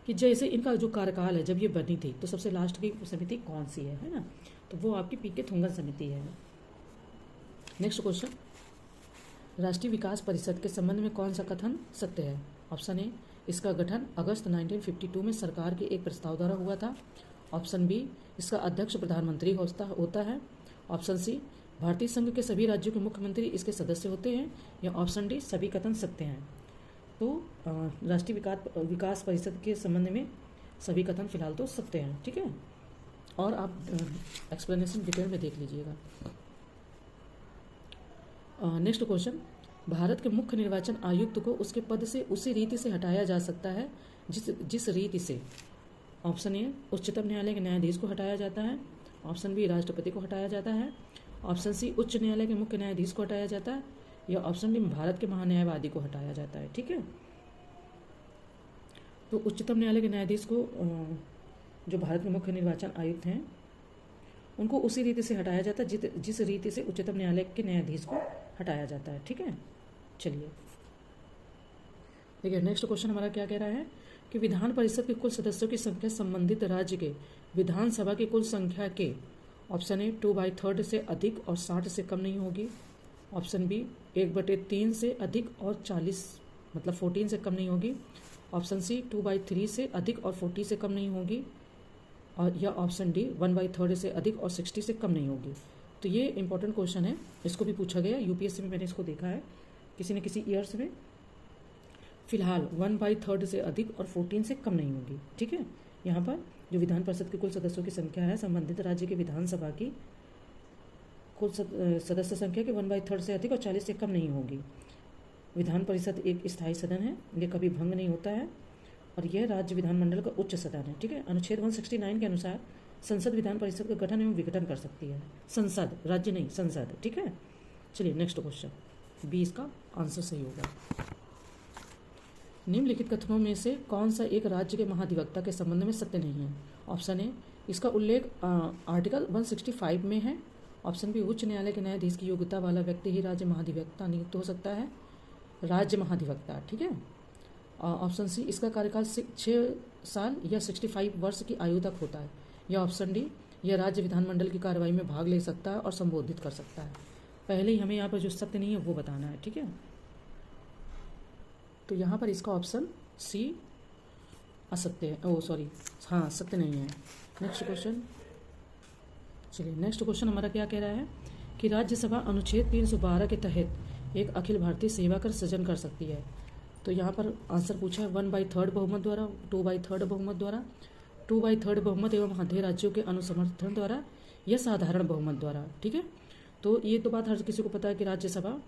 कि जैसे इनका जो कार्यकाल है जब ये बनी थी, तो सबसे लास्ट की समिति कौन सी है ना, तो वो आपकी PK थुंगन समिति है। नेक्स्ट क्वेश्चन, राष्ट्रीय विकास परिषद के संबंध में कौन सा कथन सत्य है। ऑप्शन ए, इसका गठन अगस्त 1952 में सरकार के एक प्रस्ताव द्वारा हुआ था। ऑप्शन बी, इसका अध्यक्ष प्रधानमंत्री होता है। ऑप्शन सी, भारतीय संघ के सभी राज्यों के मुख्यमंत्री इसके सदस्य होते हैं। या ऑप्शन डी, सभी कथन सत्य हैं। तो राष्ट्रीय विकास परिषद के संबंध में सभी कथन फिलहाल तो सत्य हैं, ठीक है। और आप एक्सप्लेनेशन डिटेल में देख लीजिएगा। नेक्स्ट क्वेश्चन, भारत के मुख्य निर्वाचन आयुक्त को उसके पद से उसी रीति से हटाया जा सकता है जिस रीति से। ऑप्शन ए, उच्चतम न्यायालय के न्यायाधीश को हटाया जाता है। ऑप्शन बी, राष्ट्रपति को हटाया जाता है। ऑप्शन सी, उच्च न्यायालय के मुख्य न्यायाधीश को हटाया जाता है। या ऑप्शन डी, भारत के महान्यायवादी को हटाया जाता है, ठीक है। तो उच्चतम न्यायालय के न्यायाधीश को, जो भारत के मुख्य निर्वाचन आयुक्त हैं, उनको उसी रीति से हटाया जाता है जिस रीति से उच्चतम न्यायालय के न्यायाधीश को हटाया जाता है, ठीक है। चलिए देखिए, नेक्स्ट क्वेश्चन हमारा क्या कह रहा है कि विधान परिषद के कुल सदस्यों की संख्या संबंधित राज्य के विधानसभा की कुल संख्या के, ऑप्शन ए 2/3 से अधिक और 60 से कम नहीं होगी। ऑप्शन बी 1/3 से अधिक और 40 मतलब 14 से कम नहीं होगी। ऑप्शन सी 2/3 से अधिक और 40 से कम नहीं होगी। और या ऑप्शन डी 1/3 से अधिक और 60 से कम नहीं होगी। तो ये इंपॉर्टेंट क्वेश्चन है, इसको भी पूछा गया यूपीएससी में, मैंने इसको देखा है किसी न किसी ईयर्स में। फिलहाल 1/3 से अधिक और 14 से कम नहीं होगी, ठीक है। यहाँ पर जो विधान परिषद के कुल सदस्यों की संख्या है संबंधित राज्य के विधानसभा की कुल सदस्य संख्या के 1/3 से अधिक और 40 से कम नहीं होगी। विधान परिषद एक स्थायी सदन है, ये कभी भंग नहीं होता है और यह राज्य विधानमंडल का उच्च सदन है, ठीक है। अनुच्छेद 169 के अनुसार संसद विधान परिषद का गठन एवं विघटन कर सकती है। संसद, राज्य नहीं, संसद, ठीक है। चलिए नेक्स्ट क्वेश्चन, बी इसका आंसर सही होगा। निम्नलिखित कथनों में से कौन सा एक राज्य के महाधिवक्ता के संबंध में सत्य नहीं है? ऑप्शन ए, इसका उल्लेख आर्टिकल 165 में है। ऑप्शन बी, उच्च न्यायालय के न्यायाधीश की योग्यता वाला व्यक्ति ही राज्य महाधिवक्ता नियुक्त हो सकता है। राज्य महाधिवक्ता, ठीक है। ऑप्शन सी, इसका कार्यकाल 6 साल या 65 वर्ष की आयु तक होता है। या ऑप्शन डी, यह राज्य विधानमंडल की कार्रवाई में भाग ले सकता है और संबोधित कर सकता है। पहले ही हमें यहाँ पर जो सत्य नहीं है वो बताना है, ठीक है। तो यहाँ पर इसका ऑप्शन सी असत्य है, ओ सॉरी, हाँ सत्य नहीं है। नेक्स्ट क्वेश्चन, चलिए नेक्स्ट क्वेश्चन हमारा क्या कह रहा है कि राज्यसभा अनुच्छेद 312 के तहत एक अखिल भारतीय सेवा कर सृजन कर सकती है। तो यहाँ पर आंसर पूछा है 1/3 बहुमत द्वारा, 2/3 बहुमत द्वारा, 2/3 बहुमत एवं आधे राज्यों के अनुसमर्थन द्वारा या साधारण बहुमत द्वारा, ठीक है। तो ये तो बात हर किसी को पता है कि राज्यसभा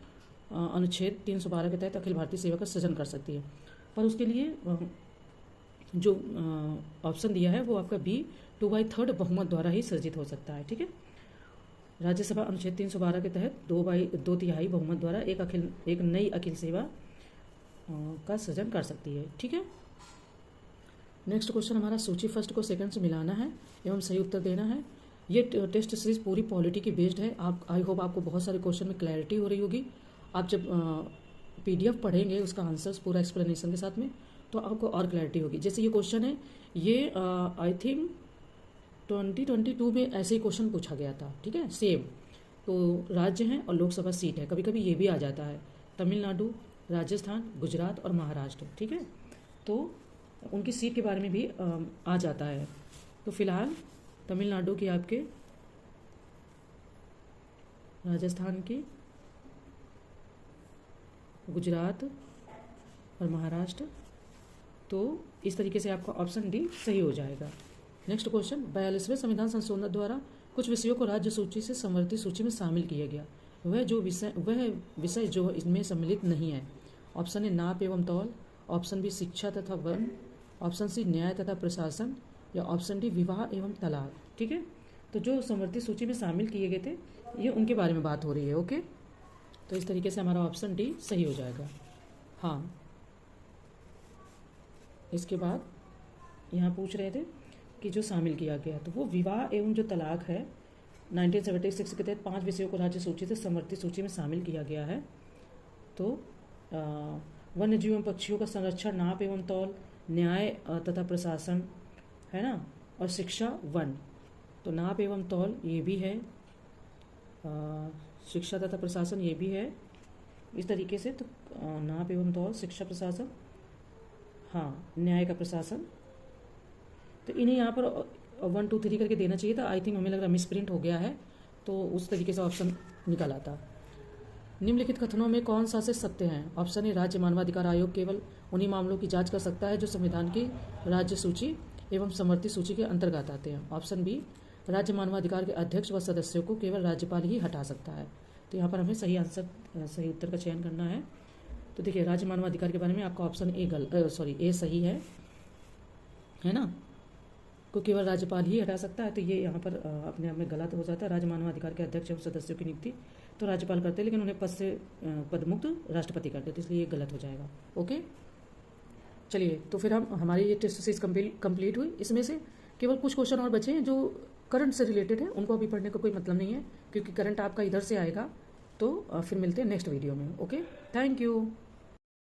अनुच्छेद 312 के तहत अखिल भारतीय सेवा का सृजन कर सकती है, पर उसके लिए जो ऑप्शन दिया है वो आपका बी 2/3 बहुमत द्वारा ही सृजित हो सकता है, ठीक है। राज्यसभा अनुच्छेद 312 के तहत 2/2 बहुमत द्वारा एक नई अखिल सेवा का सृजन कर सकती है, ठीक है। नेक्स्ट क्वेश्चन हमारा सूची फर्स्ट को सेकंड से मिलाना है एवं सही उत्तर देना है। ये टेस्ट सीरीज पूरी पॉलिटी की बेस्ड है। आप आई होप आपको बहुत सारे क्वेश्चन में क्लैरिटी हो रही होगी। आप जब PDF पढ़ेंगे उसका आंसर्स पूरा एक्सप्लेनेशन के साथ में, तो आपको और क्लैरिटी होगी। जैसे ये क्वेश्चन है, ये आई थिंक 2022 में ऐसे ही क्वेश्चन पूछा गया था, ठीक है, सेम। तो राज्य हैं और लोकसभा सीट है, कभी कभी ये भी आ जाता है, तमिलनाडु, राजस्थान, गुजरात और महाराष्ट्र, ठीक है। तो उनकी सीट के बारे में भी आ जाता है। तो फिलहाल तमिलनाडु की आपके, राजस्थान की, गुजरात और महाराष्ट्र, तो इस तरीके से आपका ऑप्शन डी सही हो जाएगा। नेक्स्ट क्वेश्चन, 42वें संविधान संशोधन द्वारा कुछ विषयों को राज्य सूची से संवर्ती सूची में शामिल किया गया। वह विषय जो इसमें सम्मिलित नहीं है। ऑप्शन ए, नाप एवं तौल, ऑप्शन बी, शिक्षा तथा वन, ऑप्शन सी, न्याय तथा प्रशासन, या ऑप्शन डी, विवाह एवं तलाक, ठीक है। तो जो संवर्ती सूची में शामिल किए गए थे, ये उनके बारे में बात हो रही है, ओके। तो इस तरीके से हमारा ऑप्शन डी सही हो जाएगा। हाँ, इसके बाद यहाँ पूछ रहे थे कि जो शामिल किया गया, तो वो विवाह एवं जो तलाक है 1976 के तहत 5 विषयों को राज्य सूची से समवर्ती सूची में शामिल किया गया है। तो वन्य जीव एवं पक्षियों का संरक्षण, नाप एवं तौल, न्याय तथा प्रशासन, है ना, और शिक्षा वन। तो नाप एवं तौल ये भी है, शिक्षा तथा प्रशासन ये भी है, इस तरीके से। तो नाप एवं तौल, शिक्षा, प्रशासन, हाँ, न्याय का प्रशासन, तो इन्हें यहाँ पर 1 2 3 करके देना चाहिए था। आई थिंक हमें लग रहा मिस प्रिंट हो गया है, तो उस तरीके से ऑप्शन निकल आता। निम्नलिखित कथनों में कौन सा से सत्य है? ऑप्शन ए, राज्य मानवाधिकार आयोग केवल उन्हीं मामलों की जांच कर सकता है जो संविधान की राज्य सूची एवं समवर्ती सूची के अंतर्गत आते हैं। ऑप्शन बी, राज्य मानवाधिकार के अध्यक्ष व सदस्यों को केवल राज्यपाल ही हटा सकता है। तो यहाँ पर हमें सही सही उत्तर का चयन करना है। तो देखिए, राज्य मानवाधिकार के बारे में आपका ऑप्शन ए सही है ना, को केवल राज्यपाल ही हटा सकता है। तो ये यहाँ पर अपने आप में गलत हो जाता है। राज्य मानवाधिकार के अध्यक्ष एवं सदस्यों की नियुक्ति तो राज्यपाल करते हैं, लेकिन उन्हें पद से पदमुक्त राष्ट्रपति करते, तो इसलिए ये गलत हो जाएगा, ओके। चलिए, तो फिर हमारी ये टेस्ट सीरीज कंप्लीट हुई। इसमें से केवल कुछ क्वेश्चन और बचे हैं जो करंट से रिलेटेड है, उनको अभी पढ़ने का कोई मतलब नहीं है, क्योंकि करंट आपका इधर से आएगा। तो फिर मिलते हैं नेक्स्ट वीडियो में, ओके। Thank you.